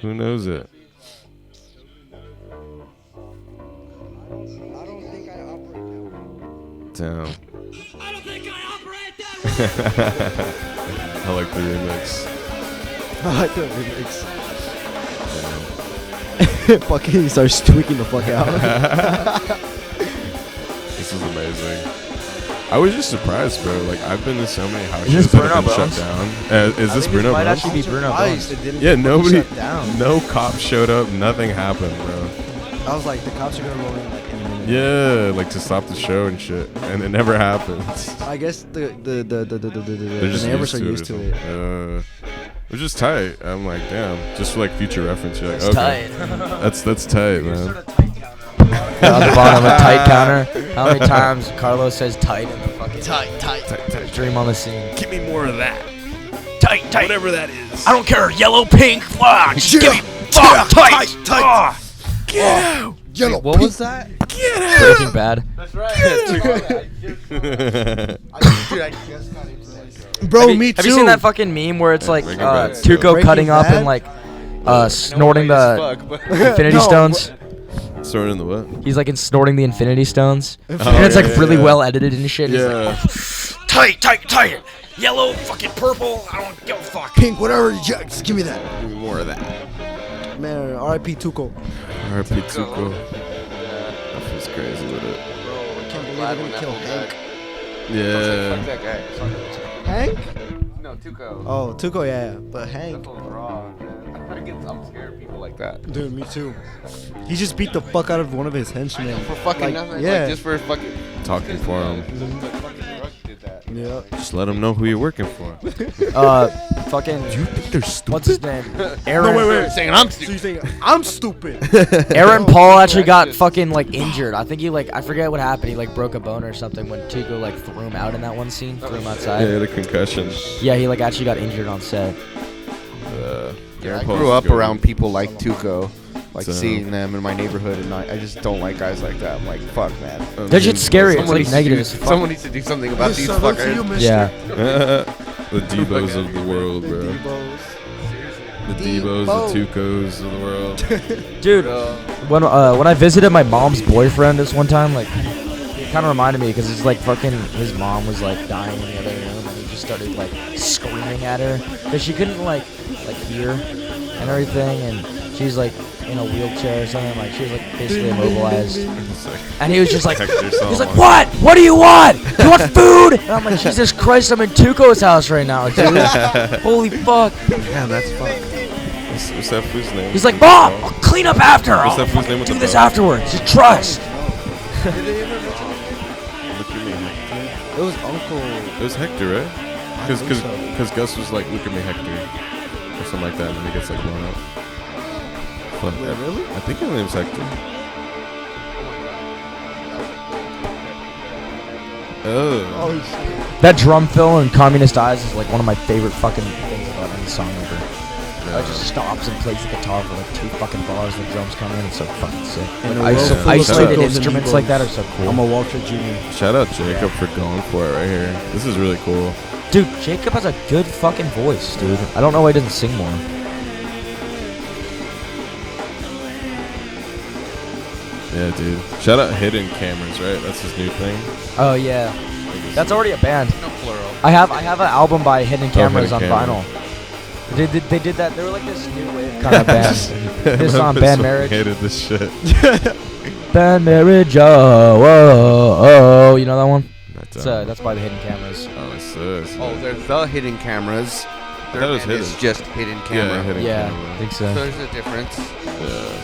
Who knows it? I don't think I operate Damn. I don't think I operate that I like the remix. I like the remix. Damn. Fucking he starts tweaking the fuck out. This is amazing. I was just surprised, bro. Like, I've been to so many house Is this shows that have Bruno been shut Bones? down. Is this Bruno might Bones? actually be Bruno Surprised Bones. it didn't Yeah, fucking nobody, shut down. no cops showed up. Nothing happened, bro. I was like, the cops are gonna roll in like in a minute. Yeah, like to stop the show and shit, and it never happens. I guess the They're just neighbors are used or to it. something. Which is tight. I'm like, damn. Just for like future reference, you're like, It's okay, that's tight, man. On the bottom, a tight counter. How many times Carlos says tight in the fucking Tight. Dream on the Scene? Give me more of that. Tight. Whatever that is. I don't care. Yellow, pink, just give me tight. Get out. Yellow. what was that? Breaking Bad. Bro, me too. Have you seen that fucking meme where it's like Breaking Bad stuff. Tuco Breaking cutting up Bad? and like snorting the Infinity No, Stones? Sorting in the what? He's like snorting the Infinity Stones, Oh, and it's like yeah, really yeah. well edited and shit. He's Yeah. like, tight, yellow, fucking purple. I don't give a fuck. Pink, whatever. Yeah, just give me that. Give me more of that. Man, R.I.P. Tuco. R.I.P. Tuco. That feels crazy with it. I can't believe they're gonna kill Hank. Yeah. Fuck that guy. Hank? No, No, Tuco. Oh, Tuco, yeah. But Hank, That was wrong, man. I'm scared of people like that. dude, me too. He just beat the fuck out of one of his henchmen. For fucking Like, nothing. yeah. Like, just for fucking. Talking for him. The fucking drug did that. Yeah. Just let him know who you're working for. Fucking. They're stupid. What's his name? Aaron. wait. Saying I'm So stupid. you think I'm stupid? Aaron Paul actually got fucking like injured. I think he like I forget what happened. He like broke a bone or something when Tuco like threw him out in that one scene. Threw him Yeah, outside. he had a concussion. Yeah, he like actually got injured on set. Yeah, I Aaron Paul's grew up good. around people like Tuco. Like So- seeing them in my neighborhood, and I just don't like guys like that. I'm like, fuck, man. That shit's scary. It's Someone like needs to negative do- as fuck. Someone needs to do something about these Salute to you, fuckers. mister. Yeah. The Debos of the world, bro. D-Bos. The Debos, the Tucos of the world. Dude, when I visited my mom's boyfriend this one time, like, it kind of reminded me because it's like fucking his mom was like dying in the other room, and he just started like screaming at her because she couldn't like hear and everything, and she's like in a wheelchair or something, like she was like basically immobilized, and he was just like, he's like, what? What do you want? You want food? And I'm like, Jesus Christ, I'm in Tuco's house right now, dude. Holy fuck. Damn, that's fucked. What's that fool's name? He's like, Mom, I'll clean up after. What's I'll that fool's name with do the this bow? afterwards. Just trust. Look at me, Hector. It was Uncle. It was Hector, right? Because Gus was like, look at me, Hector. Or something like that, and then he gets like blown up. Fuck. Wait, really? I think his name's Hector. Oh. shit. That drum fill in Communist Eyes is like one of my favorite fucking things about any song ever. It just stops and plays the guitar for like 2 fucking bars. The drums come in. It's so fucking sick. In Like, a world full of isolated Tucos and instruments like that are Debos. so cool. I'm a Walter Jr. Shout out Jacob for going for it right here. This is really cool. Dude, Jacob has a good fucking voice, dude. I don't know why he doesn't sing more. Yeah, dude. Shout out Hidden Cameras, right? That's his new thing. Oh yeah, that's already a band. No plural. I have an album by Hidden Cameras Hidden on Camera. vinyl. They did that. They were like this new wave kind of band. This song, Band Marriage. Hated this shit. Band Marriage, oh, you know that one? That's, That's by the Hidden Cameras. oh, it's this. Oh, there's the hidden cameras. I thought it was It's hidden. just hidden camera. Yeah, Hidden Yeah, Camera. I think So so. there's a difference. Yeah.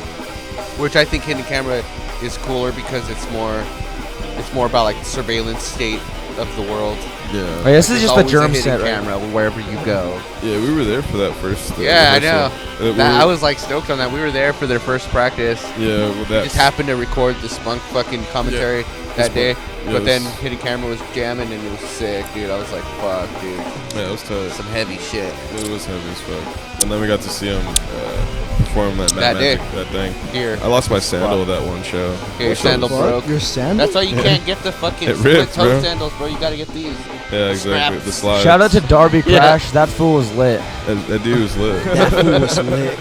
Which I think hidden camera is cooler because it's more about like surveillance state of the world. Yeah. Oh, yeah, this is There's just the always a germ hidden set, right? camera wherever you go. Yeah, we were there for that first. Yeah, I know. rehearsal. I was like stoked on that. We were there for their first practice. Yeah, well, We that. just happened to record the Spunk fucking commentary that day. Yeah, But it then was- hidden camera was jamming and it was sick, dude. I was like, fuck, dude. Yeah, it was tight. Some heavy shit. It was heavy as fuck. And then we got to see him perform at That day. Magic, that thing. Here. I lost my sandal that one show. Here, your That show sandal was- broke. Your sandal? That's why you can't get the fucking It split ripped, toe bro. sandals, bro. You gotta get these. Yeah, exactly. Straps. The slides. Shout out to Darby Yeah. Crash. That fool was lit. That dude was lit. That fool was lit.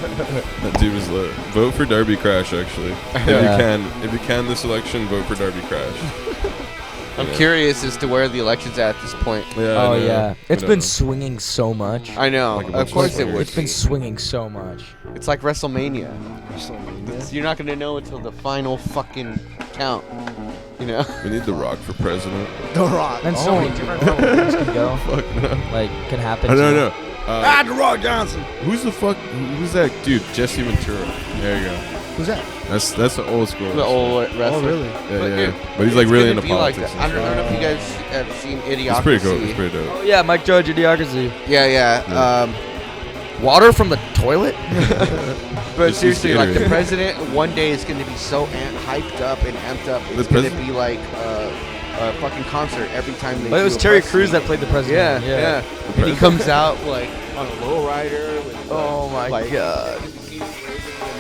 That dude was lit. Vote for Darby Crash, actually. Yeah. If you can this election, vote for Darby Crash. I'm Yeah. curious as to where the election's at this point. Yeah, I Oh know. yeah, it's I been know. swinging so much. I know. Like a bunch Of of course it swingers. would. It's been swinging so much. It's like WrestleMania. You're not gonna know until the final fucking count. You know? We need The Rock for president. The Rock. And so many different things can go. Fuck no. Like can happen. I to don't you. know. The Rock Johnson. Who's the fuck? Who's that dude? Jesse Ventura. There you go. Who's that? That's the old school. The old wrestler. Oh, really? Yeah, But yeah. dude, But he's like it's really gonna into be like politics. that. I don't know if you guys have seen Idiocracy. It's pretty cool. It's pretty dope. Oh yeah, Mike Judge, Idiocracy. Yeah. Water from the toilet? But This is seriously, like the Gatorade. president one day is going to be so hyped up and amped up. It's The going to president- be like a fucking concert every time they But it do was a Terry press Crews meet. that played the president. Yeah. And he comes out like on a lowrider with Oh my like, god. the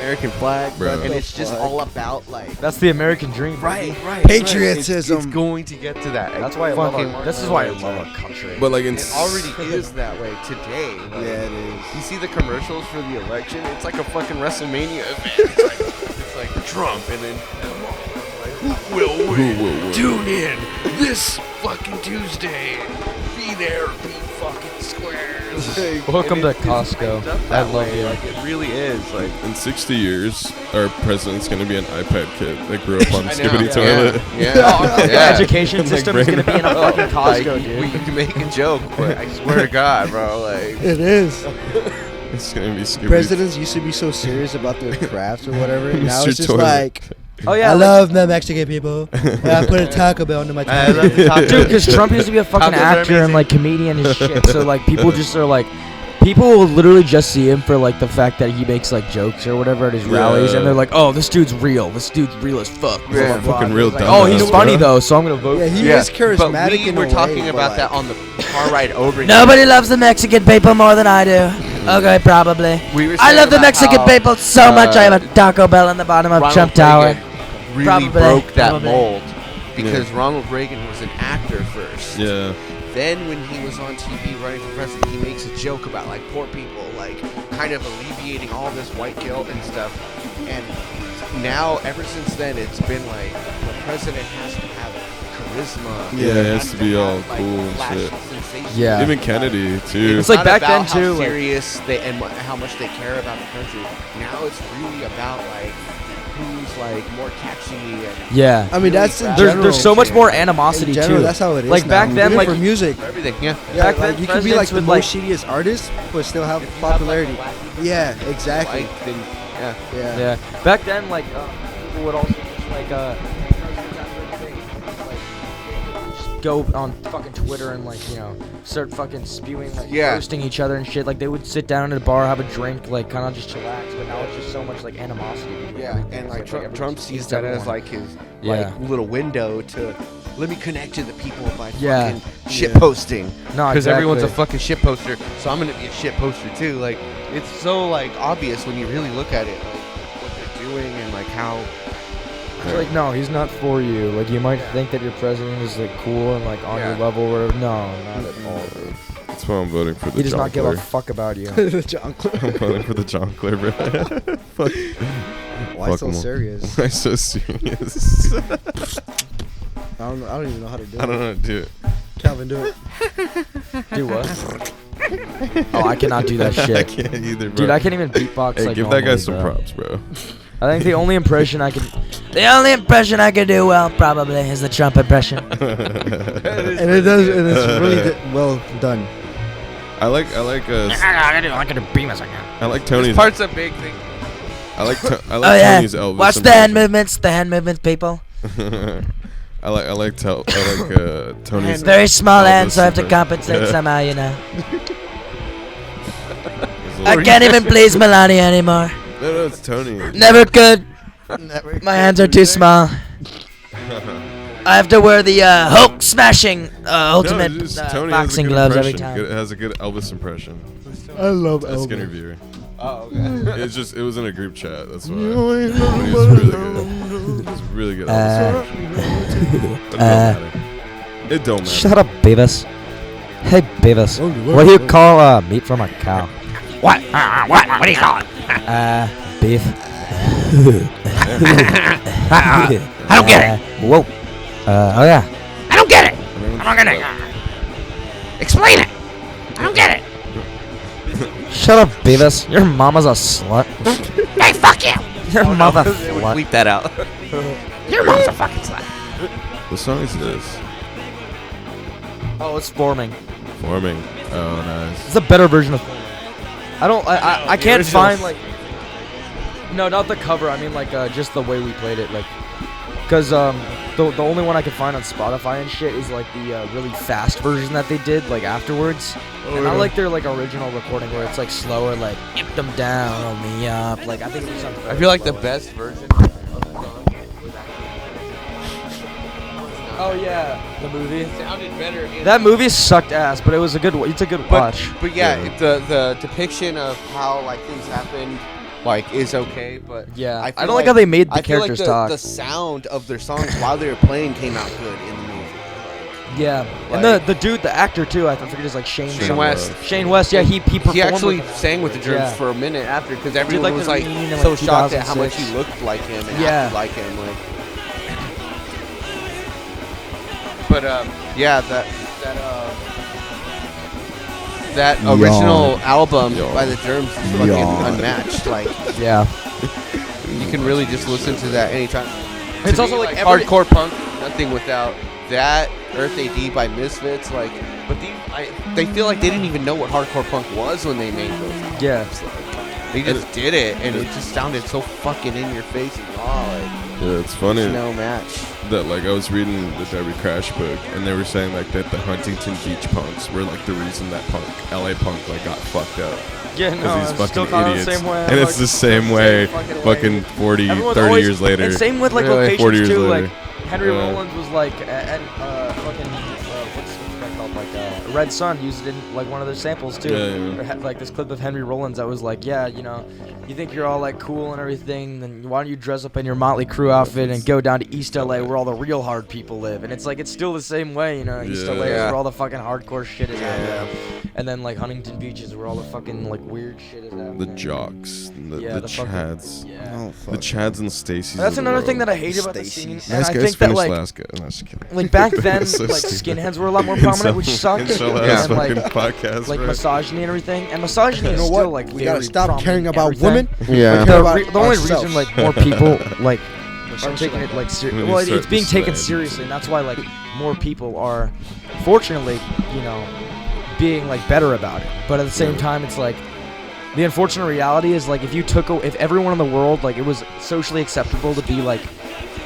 American flag, Bro. and it's just all about like That's the American dream. right. Patriotism. It's going to get to that. That's why I love Fucking- our, this is why I love our country. But like in It already is that way today. Like, Yeah, it is. You see the commercials for the election? It's like a fucking WrestleMania event. It's like Trump and then Whoa. tune in this fucking Tuesday. Be there, be fucking squares. Welcome to Costco. I love you. Like, it really is. Like, In 60 years, our president's gonna be an iPad kid that grew up on I know. Skibbity Toilet. Yeah. The education Like system is brain gonna be in a fucking Like, Costco, dude. we can make a joke, but I swear to God, bro, like, It is. It's gonna be Skibbity. Presidents used to be so serious about their crafts or whatever. Now Mr. it's just Toilet. like, Oh yeah, I love the Mexican people. I put a Taco Bell into my I love the Taco. dude, because Trump used to be a fucking Tacos are actor and amazing. like comedian and shit. So like people just are like, people will literally just see him for like the fact that he makes like jokes or whatever at his rallies, and they're like, oh, this dude's real. This dude's real as fuck. Yeah. Blah, blah, blah. Fucking real Like, dumbass, oh, he's bro. funny though, so I'm gonna vote. Yeah, for he him. yeah. is charismatic But we in were a talking way, about but that like, on the car ride over here. Nobody loves the Mexican people more than I do. Okay, probably. We were I saying love the about Mexican how, people so much. I have a Taco Bell in the bottom of Ronald Trump Tower. Reagan really Probably, broke that probably. mold because Ronald Reagan was an actor first. Yeah. Then when he was on TV running for president, he makes a joke about like poor people, like kind of alleviating all this white guilt and stuff. And now, ever since then, it's been like the president has to have charisma. Yeah, it has to be all have, like, cool and flashy shit. sensation. Yeah. Even Kennedy too. It's like not back then, about too, How like- serious they and how much they care about the country. Now it's really about like who's like more catchy and Yeah. I mean, that's in There's general. there's so much more animosity in general, too. that's how it is. Like, back now. then, Even like- for music. everything. Yeah. Yeah, back like then, you could be like presidents the would, most like- shittiest artist, but still have If you popularity. Have, like, a black Yeah, exactly. Like, then, yeah. Yeah. Yeah. Back then, like people would also just like just go on fucking Twitter and like start fucking spewing like Yeah. roasting each other and shit. Like they would sit down at a bar, have a drink, like kind of just chillax. But now it's just so much like animosity. between Yeah, everything. and It's like everyone's Trump sees against that as everyone. like his Yeah. like little window to let me connect to the people by Yeah. fucking shit posting. No, Because everyone's a exactly. fucking shit poster, so I'm gonna be a shit poster too. Like it's so like obvious when you really look at it, like what they're doing and like how. It's like, no, he's not for you. Like you might think that your president is like cool and like on your Yeah. level or whatever. No, not at all, dude. That's why I'm voting for the He does not give a Jonkler. fuck about you. The Jonkler. I'm voting for the Jonkler, bro. Fuck. Why Fuck so 'em all. serious? Why so serious? I don't even know how to do it. I don't know how to do it. Calvin, do it. Do what? Oh, I cannot do that I shit. can't either, bro. Dude, I can't even beatbox Hey, like give that guy normally, some bro. props, bro. I think the only impression I could do well probably is the Trump impression. And it does, and it's really well done. I like Tony's. Part's a big thing. I like Oh yeah, Tony's Elvis. watch the hand movements. The hand movements, people. I like Tony's. Very small Elvis hands, so I have to impression. compensate Yeah. somehow, you know. His I little- can't even please Melania anymore. No, it's Tony. Never could. My hands are too small. I have to wear the Hulk smashing ultimate no, just Tony boxing has a good gloves every impression. time. It has a good Elvis impression. I love That's Skinner Viewer. Oh, okay. It was in a group chat. That's why. It was really good. It was really good Elvis impression. But it don't matter. It don't matter. Shut up, Beavis. Hey, Beavis. What do you call meat from a cow? What? What do you call it? Beef. I don't get it. Whoa. Oh yeah. I don't get it. I'm not gonna explain it. I don't get it. Shut up, Beavis. Your mama's a slut. Hey, fuck you. Your mother We'll slut. bleep that out. Your mom's a fucking slut. What song is this? Oh, it's forming. Forming. Oh, nice. It's a better version of. I can't find like. No, not the cover. I mean like just the way we played it, like, cause the only one I could find on Spotify and shit is like the really fast version that they did like afterwards. And I like their like original recording where it's like slower, like get them down, hold me up. Like I think it was something. I feel like the best version of the song Oh yeah, the movie. sounded better. In That movie sucked ass, but it was a good. It's a good watch. But yeah, the depiction of how like things happened like is okay, but Yeah, I, I feel don't like how they made the I feel like characters talk. The sound of their songs while they were playing came out good in the movie. Yeah, and Like- the dude, the actor too. I forget his like Shane Shane West. Shane West. Yeah, he performed. He actually with- sang with the drums Yeah. for a minute after because everyone like, was the like reunion in, so like, shocked at how much 2006. he looked like him and Yeah. acted like him. Like, but Yeah, that original album by the Germs is fucking unmatched. Like, Yeah. you can really just listen to that anytime. It's To also me, like hardcore punk. Nothing without that. Earth AD by Misfits. Like, but they feel like they didn't even know what hardcore punk was when they made those albums. Yeah. Like, they just did it, and it just sounded so fucking in your face and raw. Like, Yeah, it's funny there's no match. that like I was reading the Derby Crash book, and they were saying like that the Huntington Beach punks were like the reason that LA punk like got fucked up. Yeah, Because these still fucking kind of idiots. the same way. And it's the same way fucking 40, 30 years later. And same with like Really? 40 locations years too. later. Like Henry Yeah. Rollins was like, and fucking what's that called? Like Red Sun used it in like one of their samples too. Yeah. Or had, like this clip of Henry Rollins that was like, yeah, you know, you think you're all like cool and everything, then why don't you dress up in your Motley Crue outfit and go down to East LA where all the real hard people live? And it's like it's still the same way, you know. East LA is Yeah. where all the fucking hardcore shit is happening. And then like Huntington Beach is where all the fucking like weird shit is happening. The jocks, the fucking- chads, Yeah. Oh, the fuck. Chads and Stacy's. That's of the another thing world. that I hate about the scene. Nice And I guys think that finished like last guy. No, just kidding. like back then, So like stupid. skinheads were a lot more prominent, which sucked. Inshallah, Yeah. And like podcast, like bro. misogyny and everything. And misogyny You is know still what? like We very gotta stop prominent caring in about everything. women. Yeah. Care about The only ourselves. reason like more people like are taking it like When you well, start it's being to taken slide. seriously, and that's why like more people are, fortunately, you know, being like better about it. But at the same time, it's like the unfortunate reality is like if everyone in the world like it was socially acceptable to be like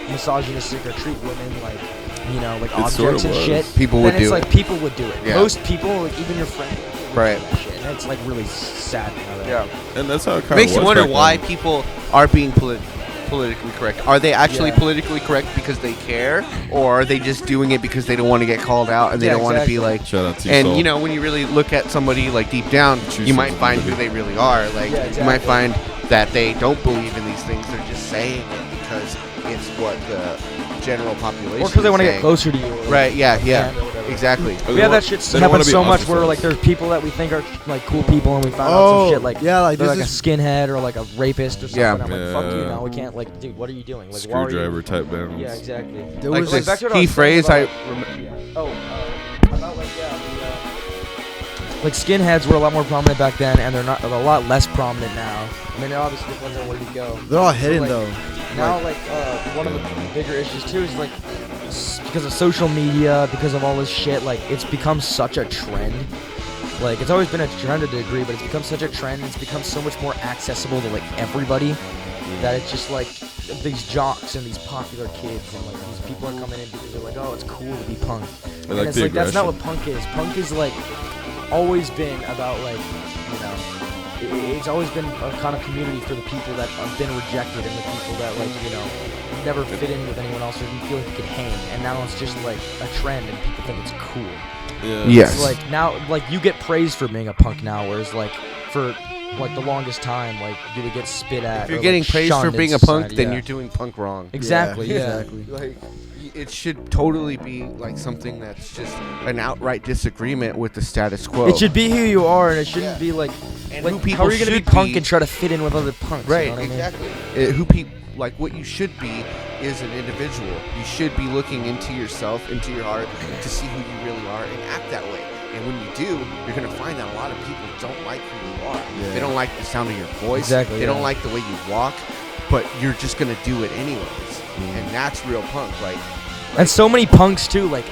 misogynistic or treat women like, you know, like It sorta objects and was. shit, People then would it's do like it. people would do it. Yeah. Most people, like even your friends, would Right. do that shit. And it's like really sad. You know, that. Yeah. And that's how it kind Makes of you wonder why people are being politically correct. Are they actually Yeah. politically correct because they care, or are they just doing it because they don't want to get called out and they Yeah, don't want to be exactly. like? Shout out to And Soul. you know, when you really look at somebody like deep down, True you might sense of find who liberty. they really are. Like Yeah, you might exactly. find that they don't believe in these things. They're just saying it because it's what the general population. Or because they is want to get saying. closer to you. Or, Right? Yeah. Yeah. or whatever. Exactly. Or We they have want- that shit they don't happen wanna be so much where ostracized. like there's people that we think are like cool people and we found out Oh, some shit like yeah, like they're like this a skinhead or like a rapist or something. Yeah. I'm like, fuck you, Yeah. no, we can't. Like, dude, what are you doing? Like, why are you? Screwdriver type bands. Yeah, exactly. There Like was this back to what I key was saying phrase. I about- about like like skinheads were a lot more prominent back then, and they're not a lot less prominent now. I mean, it obviously depends on where you go. they're all hidden like, though. Now, like, one of the bigger issues too is like because of social media, because of all this shit, like it's become such a trend. Like it's always been a trend to a degree, but it's become such a trend. It's become so much more accessible to like everybody that it's just like these jocks and these popular kids and like these people are coming in because they're like, oh, it's cool to be punk. I And like it's the like that's not aggression. what punk is. Punk is like always been about like, you know, it's always been a kind of community for the people that have been rejected and the people that like, you know, never fit in with anyone else or didn't feel like they could hang. And now it's just like a trend and people think it's cool. Yeah. Yes. It's like now, like you get praised for being a punk now, whereas like for like the longest time, like you would get spit at. If you're or, getting like, praised for shunned in being a punk, society, then yeah. you're doing punk wrong. Exactly. Yeah. Exactly. Like, it should totally be like something that's just an outright disagreement with the status quo. It should be who you are, and it shouldn't be like. And Like, who people how are you gonna be should punk be- and try to fit in with other punks? Right, You know what I mean? exactly. Who people like what you should be is an individual. You should be looking into yourself, into your heart, to see who you really are and act that way. And when you do, you're gonna find that a lot of people don't like who you are. Yeah. They don't like the sound of your voice. Exactly, They yeah. don't like the way you walk, but you're just gonna do it anyways. And that's real punk. Like, And so many punks too, like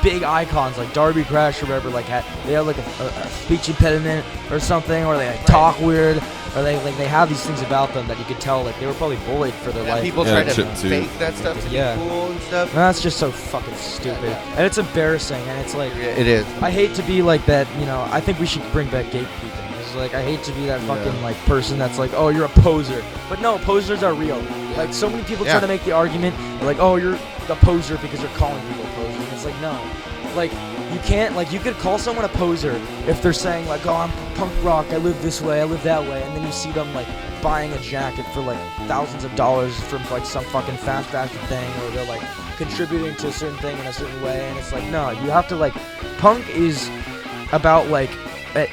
big icons like Darby Crash or whatever, like they have like a speech impediment or something, or they like talk weird, or they have these things about them that you could tell like they were probably bullied for their life. people Yeah, try to chip too. fake that stuff to Yeah. be cool and stuff. And that's just so fucking stupid, and it's embarrassing, and it's like It is. I hate to be like that, you know. I think we should bring back gatekeeping. It's like I hate to be that fucking like person that's like, oh, you're a poser, but no, posers are real. Like so many people try Yeah. to make the argument, like, oh, you're a poser because you're calling people a poser. And it's like, no, like you can't, like you could call someone a poser if they're saying like, oh, I'm punk rock, I live this way, I live that way, and then you see them like buying a jacket for like thousands of dollars from like some fucking fast fashion thing, or they're like contributing to a certain thing in a certain way, and it's like, no, you have to like, punk is about like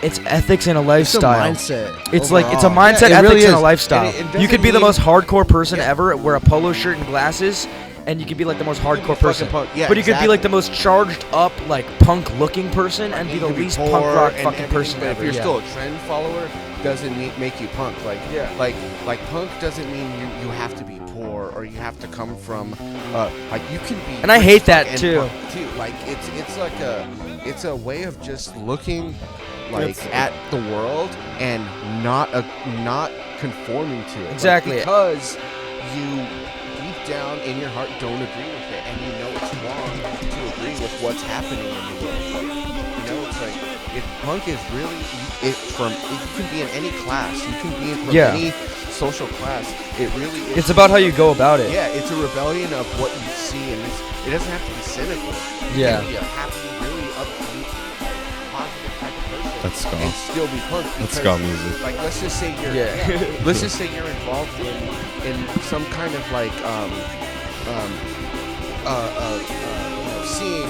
it's ethics and a lifestyle. It's a mindset. It's like it's a overall. mindset, Yeah, it ethics, really and a is. lifestyle. And it You could doesn't be the mean- most hardcore person ever, wear a polo shirt and glasses, and you could be like the most You could hardcore be person. fucking punk. Yeah, but you could be like exactly. the most charged up, like punk-looking person, and be the You could be least poor punk rock and fucking everything, person but ever. if you're yeah. still a trend follower, doesn't make you punk. Like, Yeah. like punk doesn't mean you have to be poor or you have to come from like you can be. And I hate that and too. punk too. Like it's like it's a way of just looking like at the world and not conforming to it. Like, Exactly. because you deep down in your heart don't agree with it, and you know it's wrong to agree with what's happening in the world. You know, it's like punk is really it can be in any class. You can be in from Yeah. any social class. It really is. It's about how you go about it. Yeah, it's a rebellion of what you see, and it doesn't have to be cynical. You Yeah. can be a happy, really upbeat, positive type of person. That's ska. And still be punk. That's because, ska music. Like, let's just say you're. Yeah. Let's just say you're involved in some kind of like scene,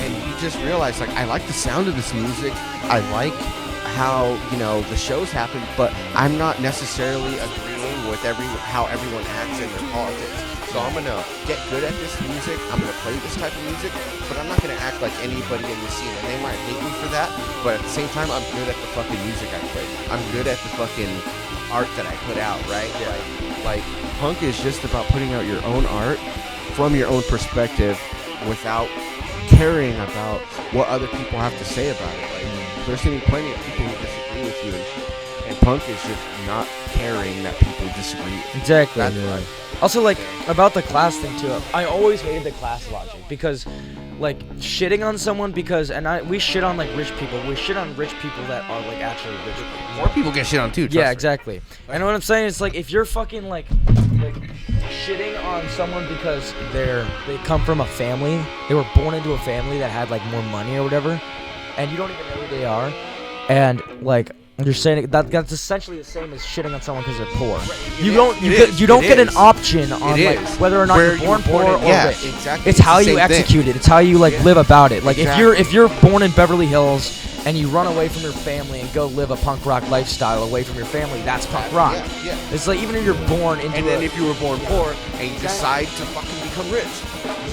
and you just realize like I like the sound of this music. I like how the shows happen, but I'm not necessarily agreeing with how everyone acts in their politics. So I'm gonna get good at this music. I'm gonna play this type of music, but I'm not gonna act like anybody in the scene. And they might hate me for that, but at the same time, I'm good at the fucking music I play. I'm good at the fucking art that I put out, right? Yeah. Like punk is just about putting out your own art from your own perspective without caring about what other people have to say about it. Like there's gonna be plenty of people who disagree with you, and punk is just not caring that people disagree. Exactly. That's right. Also, like, about the class thing, too, I always hated the class logic, because, like, shitting on someone we shit on, like, rich people. We shit on rich people that are, like, actually rich people. More people get shit on too. Yeah, trust me. exactly. I know what I'm saying? It's like, if you're fucking, like shitting on someone because they come from a family, they were born into a family that had, like, more money or whatever, and you don't even know who they are, and, like, you're saying that's essentially the same as shitting on someone because they're poor. You don't get an option on like whether or not Where you're born poor or yeah, rich. exactly. It's how the you same thing. execute it. It's how you like live about it. Like Exactly. if you're born in Beverly Hills and you run away from your family and go live a punk rock lifestyle away from your family, that's punk rock. Yeah. It's like even if you're born into And then if you were born poor and you decide to fucking become rich,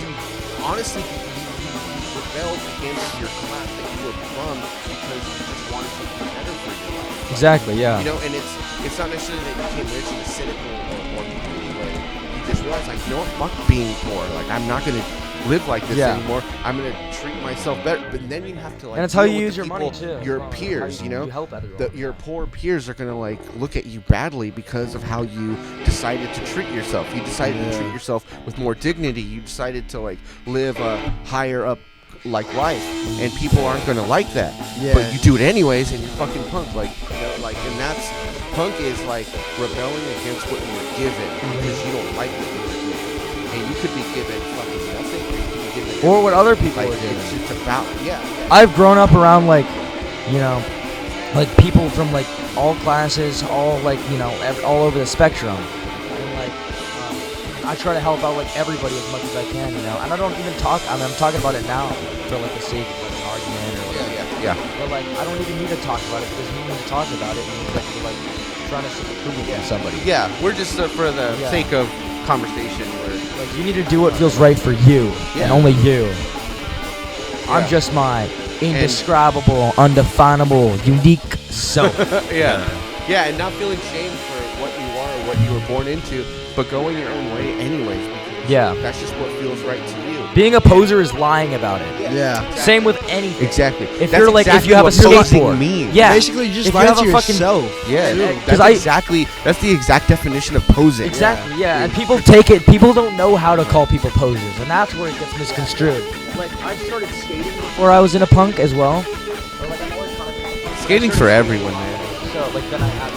you honestly you rebelled against your class that you were from because you just wanted something better for your life. exactly, yeah. You know, and it's not necessarily that you became rich in a cynical or mean way. You just realize, like, you know what, fuck being poor. Like, I'm not gonna live like this anymore. I'm gonna treat myself better. But then you have to like. And it's how deal you with use the your money, people, too. Your Well, peers, how you know, you help everyone. your poor peers are gonna like look at you badly because of how you decided to treat yourself. You decided to treat yourself with more dignity. You decided to like live a higher up like life, and people aren't gonna like that. Yeah. But you do it anyways, and you're fucking punk. Like, you know, like, and that's punk is like rebelling against what you were given because you don't like what you were given, and you could be given fucking nothing, or you could be given Or what other people like are doing. it's just about I've grown up around like, you know, like people from like all classes, all like, you know, all over the spectrum. And like, I try to help out like everybody as much as I can, you know. And I don't even talk. I mean, I'm talking about it now for like the sake of like, an argument or whatever. yeah. But like, I don't even need to talk about it because me when you talk about it means that you're like trying to seek approval from somebody. Yeah, we're just for the Yeah. sake of conversation. Where Like you need to do what feels right for you and only you. I'm Yeah. just my indescribable, undefinable, unique self. yeah, and not feeling shame for what you are or what you were born into, but going your own way anyways. Because Yeah. that's just what feels right to you. Being a poser is lying about it. Yeah. Same with anything. Exactly. If That's you're like, exactly if you have a what posing skateboard, means. yeah. Basically, you just If you lie have to a fucking- yourself. Yeah, Because that's the exact definition of posing. Exactly, yeah. And people take it. People don't know how to call people posers, and that's where it gets misconstrued. Like I started skating before I was in a punk as well. Or, like, I'm always trying to- Skating's for everyone, man. So like then I had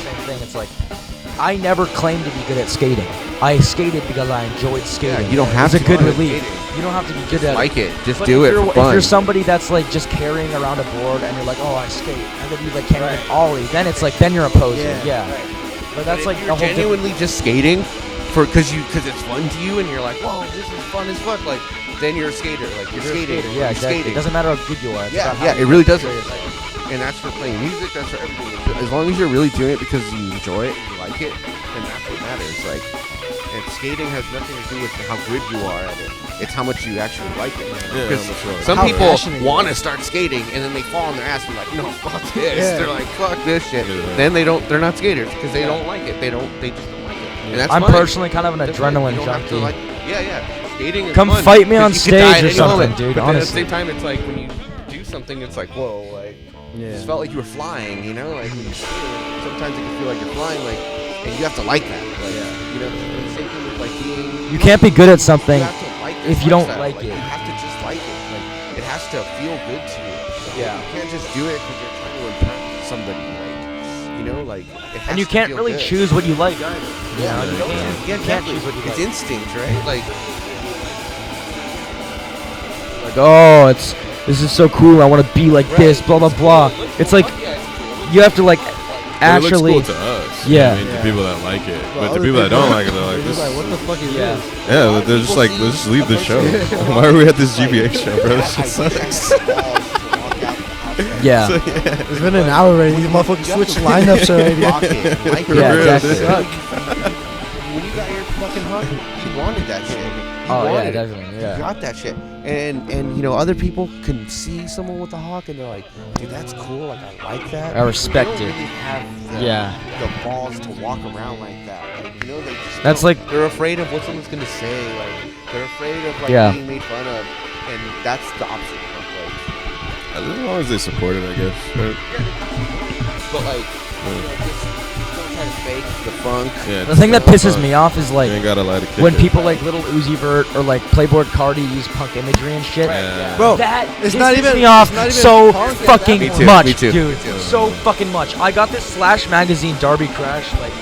same thing. It's like I never claimed to be good at skating. I skated because I enjoyed skating. Yeah, you don't have It's a to good be good at relief. skating. You don't have to be good at Like it. Just But do if it you're, for fun. If you're somebody that's like just carrying around a board and you're like, oh, I skate, and then you like can't even ollie, then it's like then you're a poser. Yeah. But that's like if the you're whole genuinely just skating because it's fun to you and you're like, whoa, this is fun as fuck. Like then you're a skater. Like you're skating. Yeah, You're exactly. skating. It doesn't matter how good you are. It's Yeah, about how yeah, you it really portray doesn't. yourself. And that's for playing music. That's for everything. As long as you're really doing it because you enjoy it and you like it, then that's what matters. Like, and skating has nothing to do with how good you are at it. It's how much you actually like it. Because some How people passionate you want are. to start skating and then they fall on their ass and be like, no, fuck this. Yeah. They're like, fuck this shit. Then they're not skaters because they don't like it. They just don't like it. And that's I'm fine. personally kind of an That's fine. adrenaline You don't have to junkie. like, yeah. Skating is Come fun fight me on because you could die stage at or any something, moment. dude, But then at the honestly. same time, it's like when you do something, it's like, whoa, like, it just felt like you were flying, you know? Like, when you skate, sometimes it can feel like you're flying, like, and you have to like that. Like, you know, and the same thing with, like, being... You can't be good at something You have to like if this you don't lifestyle. like it. You have to just like it. Like, it has to feel good to you. Yeah. You can't just do it because you're trying to impress somebody. Like, you know, like, it has And you to can't feel really good. choose what you like either. Yeah, you don't can't. choose- yeah, You can't exactly. choose what you It's like. instinct, right? Like, Like, oh, this is so cool. I want to be like this. Blah blah blah. It's like you have to like But it actually. looks cool to us. Yeah. I mean, to people that like it. But to other people that people- don't like it, they're like, They're this. just like, what the fuck is Yeah. this? Yeah, they're just like, let's just leave the show. Why are we at this G.B.A. show, bro? This shit sucks. Yeah. It's been an hour already. These motherfuckers switched lineups already. like Yeah, real, exactly. When you got your fucking hug, you wanted that shit. You Oh yeah, wanted it. definitely. You Yeah. got that shit. And you know, other people can see someone with a hawk and they're like, dude, that's cool. Like, I like that. I respect They don't it. really have the, Yeah. the balls to walk around like that. Like, you know, they just That's don't. like- they're afraid of what someone's gonna say. Like, they're afraid of like Yeah. being made fun of, and that's the opposite of like. As long as they support it, I guess. Right? But like, you know, just don't try to fake the funk. Yeah, The thing that pisses me off is you like ain't gotta lie to kick when it. people like Little Uzi Vert or like Playboy Cardi use punk imagery and shit. Yeah. Bro, That it's pisses not even- me off it's not even so punk at that fucking point. Me too, much, me too. dude. Me too. So fucking much. I got this Slash magazine Darby Crash like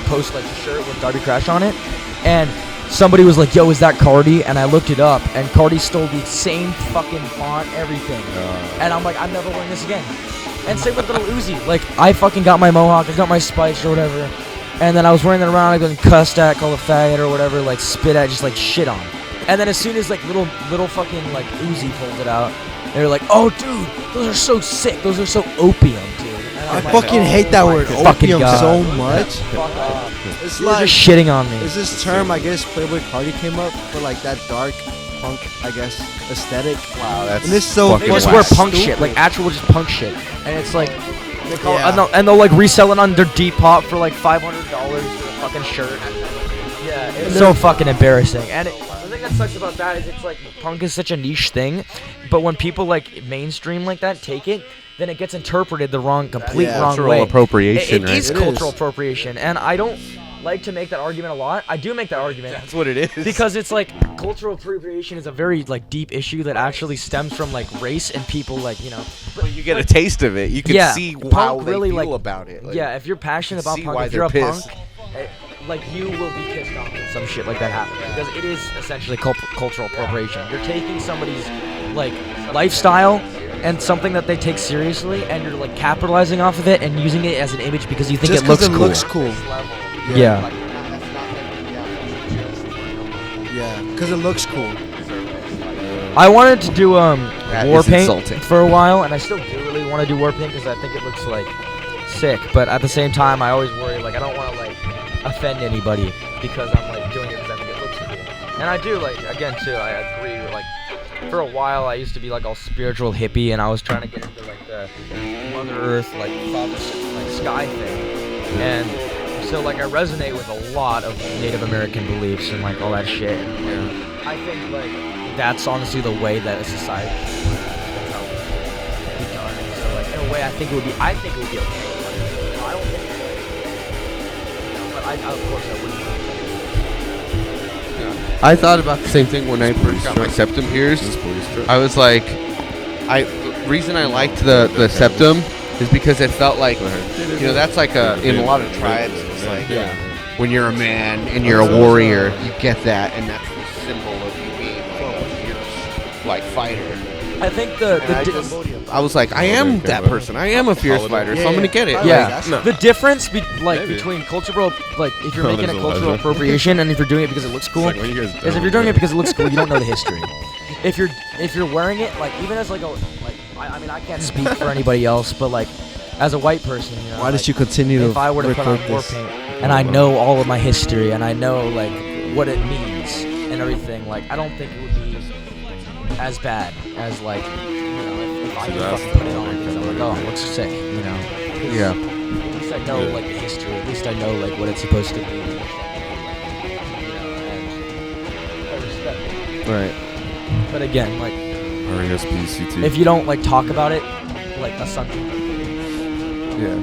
post like shirt with Darby Crash on it, and somebody was like, "Yo, is that Cardi?" And I looked it up, and Cardi stole the same fucking font, everything. And I'm like, I'm never wearing this again. And same with Little Uzi. Like, I fucking got my mohawk, I got my spikes or whatever, and then I was wearing it around. I got cussed at, called a faggot or whatever, like spit at, just like shit on. And then as soon as like little fucking like Uzi pulled it out, they were like, "Oh, dude, those are so sick. Those are so opium, dude." And I I'm like, fucking hate that word, fucking opium, God. so much. Fuck off. It's You were like, just shitting on me. is this term, I guess, Playboy Cardi came up for like that dark punk, I guess, aesthetic. Wow, that's And this so fucking They just fucking wear whack. punk stupid. shit, like actual just punk shit, and it's like they call Yeah. and they'll like resell it on their Depop for like $500 for a fucking shirt. Yeah, it's so fucking embarrassing. And the thing that sucks about that is it's like punk is such a niche thing, but when people like mainstream like that take it, then it gets interpreted the wrong, complete Yeah. wrong Cultural way. appropriation, It right? is It cultural is. appropriation, and I don't like to make that argument a lot. I do make that argument. That's what it is. Because it's like cultural appropriation is a very like deep issue that actually stems from like race and people like But you get a taste of it. You can Yeah, see punk how they really, feel like- about it. Like, yeah, if you're passionate can about see punk, why if you're a they're punk, pissed. like you will be pissed off when some shit like that happens because it is essentially cultural appropriation. You're taking somebody's like lifestyle and something that they take seriously, and you're like capitalizing off of it and using it as an image because you think Just it looks cool. looks cool. Yeah. Yeah, because it looks cool. I wanted to do That war is paint insulting. for a while, and I still do really want to do war paint because I think it looks like sick. But at the same time, I always worry like I don't want to like offend anybody because I'm like doing it because I think it looks cool. And I do like again too. I agree. Like for a while, I used to be like all spiritual hippie, and I was trying to get into like the Mother Earth, like Father, like sky thing, and so like I resonate with a lot of Native American beliefs and like all that shit. And I think like that's honestly the way that a society should work. That's how it should be done. And so like in a way, I think it would be okay. I don't think it's okay. But of course I wouldn't. I thought about the same thing when I first got my septum pierced. I was like, the reason I liked the septum is because it felt like, that's like in a lot of tribes, it's like when you're a man and you're a warrior, you get that, and that's the symbol of you being like a fierce, like fighter. I think I was like, I am that person. I am a fierce fighter, so I'm gonna get it. yeah, No. the difference Maybe. between cultural, like if you're Oh, making there's a a cultural legend. appropriation and if you're doing it because it looks cool, Like, when you guys is if don't, you're doing right? it because it looks cool, you don't know the history. If you're wearing it like even as like a like I mean, I can't speak for anybody else, but like, as a white person, you know, Why like, did you continue to if I were to put on record war this? paint and I know all of my history and I know like what it means and everything, like I don't think it would be as bad as like, you know, if I just fucking put it on because I'm like, oh, it looks sick, you know. Yeah. At least I know like the history. At least I know like what it's supposed to be. You know, and I respect it. Right. But again, like, RESPCT. if you don't like talk about it, like that's something. Yeah.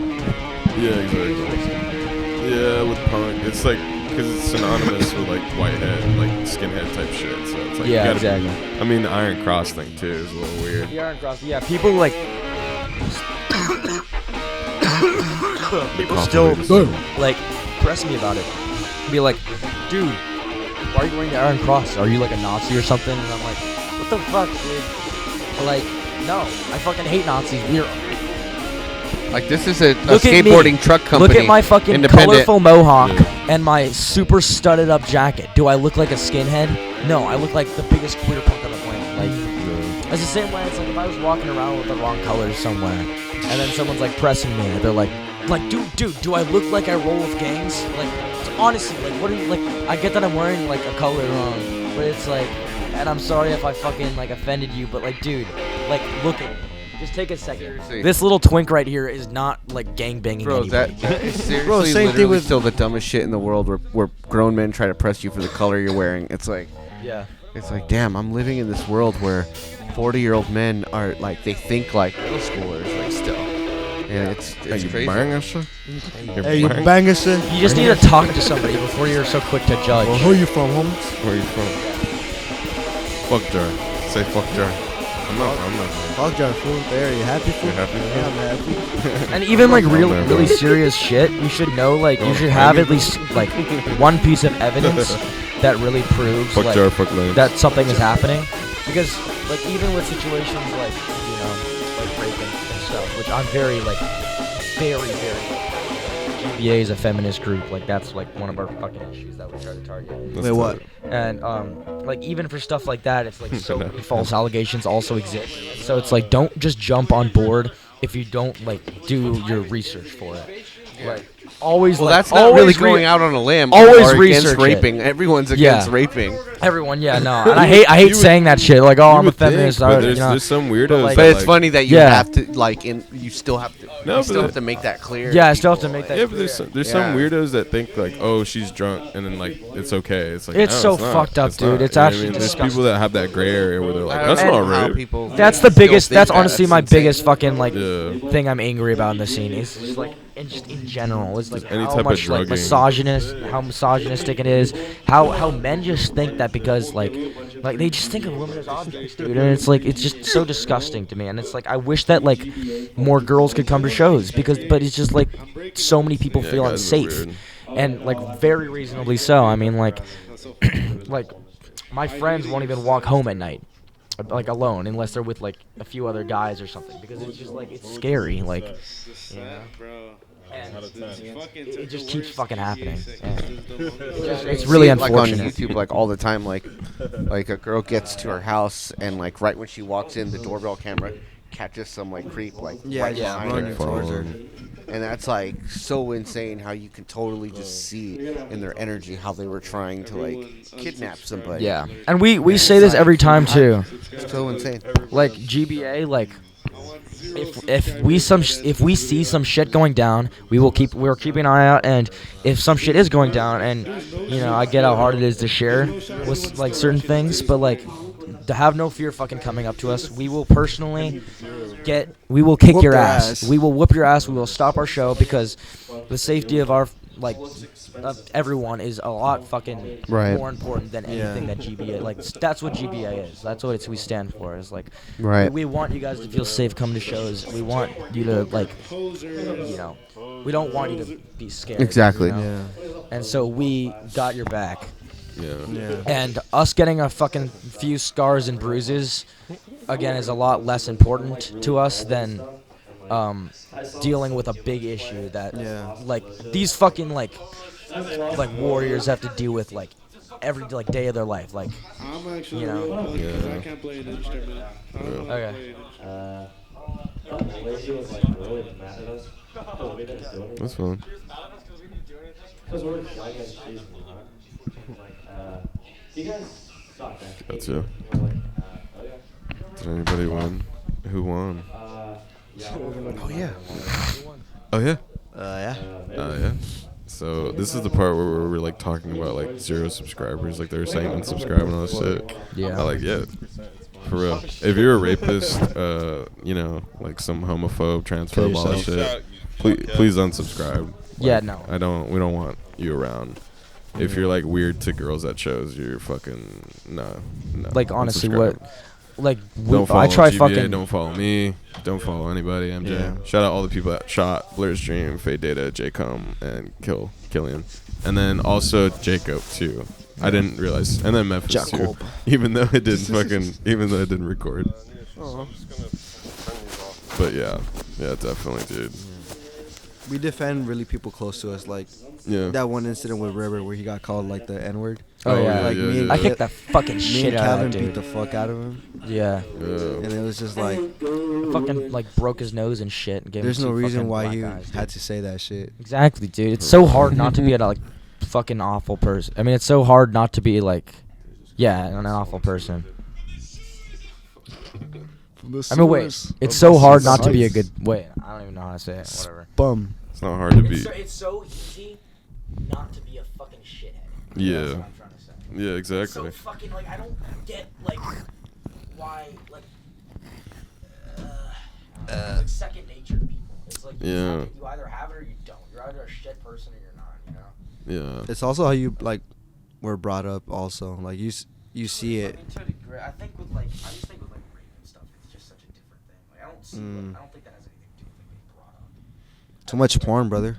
Yeah, exactly. Yeah, with punk, it's like because it's synonymous with like whitehead, like skinhead type shit. So it's like you Yeah, gotta exactly. I mean, the Iron Cross thing too is a little weird. The Iron Cross, yeah. People like. People still like press me about it. Be like, dude, why are you wearing the Iron Cross? Are you like a Nazi or something? And I'm like, what the fuck, dude? Like, no, I fucking hate Nazis. We're Like this is a Look at me. skateboarding truck company. Look at my fucking independent. colorful mohawk and my super studded up jacket. Do I look like a skinhead? No, I look like the biggest queer punk on the planet. Like, it's the same way. It's like if I was walking around with the wrong colors somewhere, and then someone's like pressing me, and they're like, dude, do I look like I roll with gangs? Like, honestly, like, what? Like, I get that I'm wearing like a color wrong, but it's like, and I'm sorry if I fucking like offended you, but like, dude, like, look at me. Just take a second. Seriously. This little twink right here is not like gang banging Bro, anybody. that is seriously Bro, same thing literally with- still the dumbest shit in the world where grown men try to press you for the color you're wearing. It's like, Yeah. it's like, damn, I'm living in this world where 40-year-old men are like, they think like middle schoolers, like still. And it's Hey, you crazy. bang us? Hey, you banger, sir? You just need to talk to somebody before you're so quick to judge. Well, who you from, homies? Where are you from? Fuck Jar. Say fuck Jar. I'm not. Fuck Jar, fool. There, you happy, fool? You happy? Yeah, I'm happy. And even like Oh, man, really bro. serious shit, you should know like you Don't should bang have it. at least like one piece of evidence that really proves Fuck like Jar, fuck Lance. that something is happening. Because like even with situations like, you know, like raping and stuff, which I'm very very G.B.A. is a feminist group, like that's like one of our fucking issues that we try to target. That's Wait, what? tight. And like even for stuff like that, it's like so many false allegations also exist. So it's like don't just jump on board if you don't like do your research for it. Like always. Well, like, that's not always really going out on a limb. always or against research it. raping. Everyone's against Yeah. raping. Everyone, yeah, no, and I hate You would- saying that shit. Like, oh, You I'm a would think, feminist. but you there's, know. there's some weirdos. like- But that, it's like, funny that you Yeah. have to like, you still have to, No, you still but have to make that clear. Yeah, I still have to people, make that Yeah, but there's some Yeah. weirdos that think like, oh, she's drunk, and then like it's okay. It's like It's no, so it's not. fucked up, It's dude. not. It's You know what actually I mean? There's disgusting. people that have that gray area where they're like, I that's don't not know how rape. people That's the still biggest. think That's that. honestly my insane. biggest fucking like Yeah. thing I'm angry about in the scene. Is just like, and just in general, is like Just any how type of much like drugging. how misogynistic it is. How men just think that because like they just think of women as objects, dude. And it's like it's just so disgusting to me. And it's like I wish that like more girls could come to shows but it's just like so many people Yeah, feel guys are unsafe, weird. and like very reasonably so. I mean like like my friends won't even walk home at night. Like alone, unless they're with like a few other guys or something, because it's just like it's scary, like, you know? And it just keeps fucking happening. It's really See it, like on unfortunate. YouTube, like all the time, like a girl gets to her house and like right when she walks in, the doorbell camera catches some like creep like right behind running her. towards her. And that's like so insane how you can totally just see in their energy how they were trying to like kidnap somebody. Yeah, and we say this every time too. It's so insane. Like G.B.A. like if we see some shit going down, we're keeping an eye out, and if some shit is going down, and you know I get how hard it is to share with like certain things, but like to have no fear fucking coming up to us, we will personally kick Whoop your their ass. ass. We will whoop your ass. We will stop our show because the safety of our like of everyone is a lot fucking Right. more important than anything that G.B.A. like. That's what G.B.A. is. That's what we stand for. Is like Right. we want you guys to feel safe coming to shows. We want you to like, you know, we don't want you to be scared. Exactly. you know? And so we got your back. Yeah. And us getting a fucking few scars and bruises, again, is a lot less important to us than dealing with a big issue that, like, these fucking, like warriors have to deal with, like, every, like, day of their life. Like, I'm actually you know. because I can't play an instrument. Okay. Lacey was like really mad at us. The way that it's doing it. That's fun. Because we're young and she's not. Like, you guys suck at Gotcha. We're like, okay. Did anybody win? Who won? Yeah. Oh yeah. Oh yeah. Yeah. Yeah. So this is the part where we're like talking about like 0 subscribers, like they were saying unsubscribe and all this shit. Yeah. I like, yeah, for real. If you're a rapist, you know, like some homophobe, transphobe, all that shit, please unsubscribe. Yeah, Like, no. we don't want you around. If you're like weird to girls at shows, you're fucking no. Like honestly, unsubscribe. what? Like Don't follow I try G.B.A, fucking. Don't follow me. Don't follow anybody. MJ. Yeah. Shout out all the people that shot Blur's Dream, Fade Data, J.Com, and Killian, and then also Jacob too. I didn't realize, and then Memphis too. Even though it didn't record. But yeah, definitely, dude. We defend really people close to us, like Yeah. that one incident with River where he got called like the N-word. Oh, yeah. Like me and I Kit- kicked the fucking me shit and out of Calvin that beat dude. the fuck out of him, Yeah. and it was just like Fucking like broke his nose and shit. And gave there's him no two reason fucking why black you eyes, dude. had to say that shit. Exactly, dude. It's so hard not to be a like fucking awful person. I mean, it's so hard not to be like, yeah, an awful person. I mean, wait. It's so hard not to be a good. Wait, I don't even know how to say it. Whatever. Bum. It's not hard to be. It's so easy not to be a fucking shithead. Yeah. That's what I'm trying to say. Yeah, It's so exactly. fucking like I don't get like why like it's like second nature to people. It's like Yeah. you either have it or you don't. You're either a shit person or you're not. You know. Yeah. It's also how you like were brought up. Also, like you see it. I mean, to a degree, I think with like I just think with like rape and stuff, it's just such a different thing. Like I don't see. I don't think that has anything to do with like being brought up. Too much porn, brother.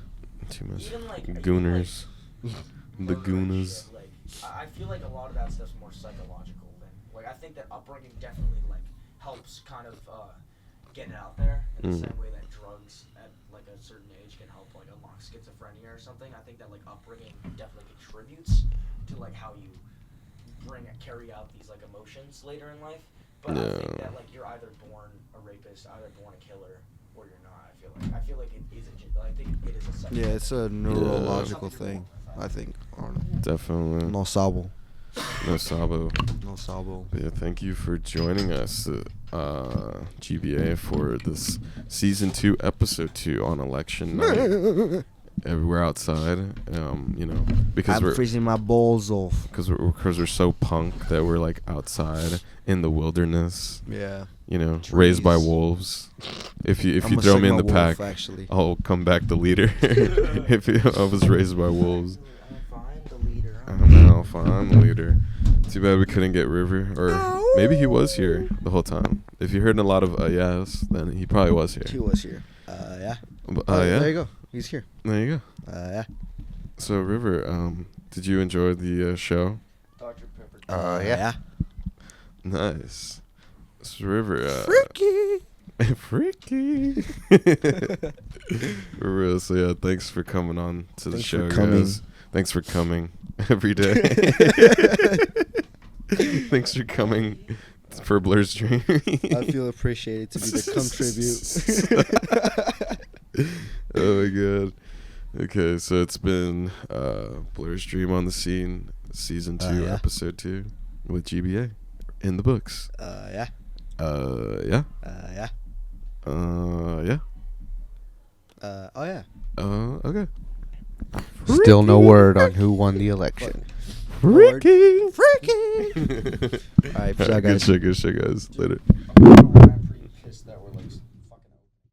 Too much. Even like Gooners. The murder and Gooners. shit, like I feel like a lot of that stuff's more psychological than like I think that upbringing definitely like helps kind of get it out there in the same way that drugs at like a certain age can help like unlock schizophrenia or something. I think that like upbringing definitely contributes to like how you carry out these like emotions later in life. But I think that like you're either born a rapist, either born a killer, or you're not. I feel like it is I think it is a psychological. Yeah, it's a neurological thing. I think. Definitely. No sabo. No sabo. No sabo. Yeah, thank you for joining us, G.B.A, for this season 2, episode 2 on election night. We're outside, you know, because I'm we're freezing my balls off. because we're so punk that we're like outside in the wilderness. Yeah. You know, raised by Trees. wolves. If you I'm a throw me in the Sigma wolf, pack, actually. I'll come back the leader. I was raised by wolves. I'm the leader. Too bad we couldn't get River, or maybe he was here the whole time. If you heard a lot of yes, then he probably was here. He was here. Yeah. Yeah. There you go. He's here. There you go. Yeah. So River, did you enjoy the show? Dr. Pepper. Yeah. Nice. So River, Freaky. freaky. For real. So yeah, thanks for coming on to the Thanks show, for coming. guys. Thanks for coming every day. Thanks for coming for Blur's Dream. I feel appreciated to be the cum tribute. Oh my god. Okay, so it's been Blur's Dream on the Scene, season 2, Yeah. episode 2, with G.B.A in the books. Yeah. Yeah. Yeah. Yeah. Oh yeah. Okay. Still no word on who won the election. Freaky. Freaky. All right, Good guys. shit, guys. Later.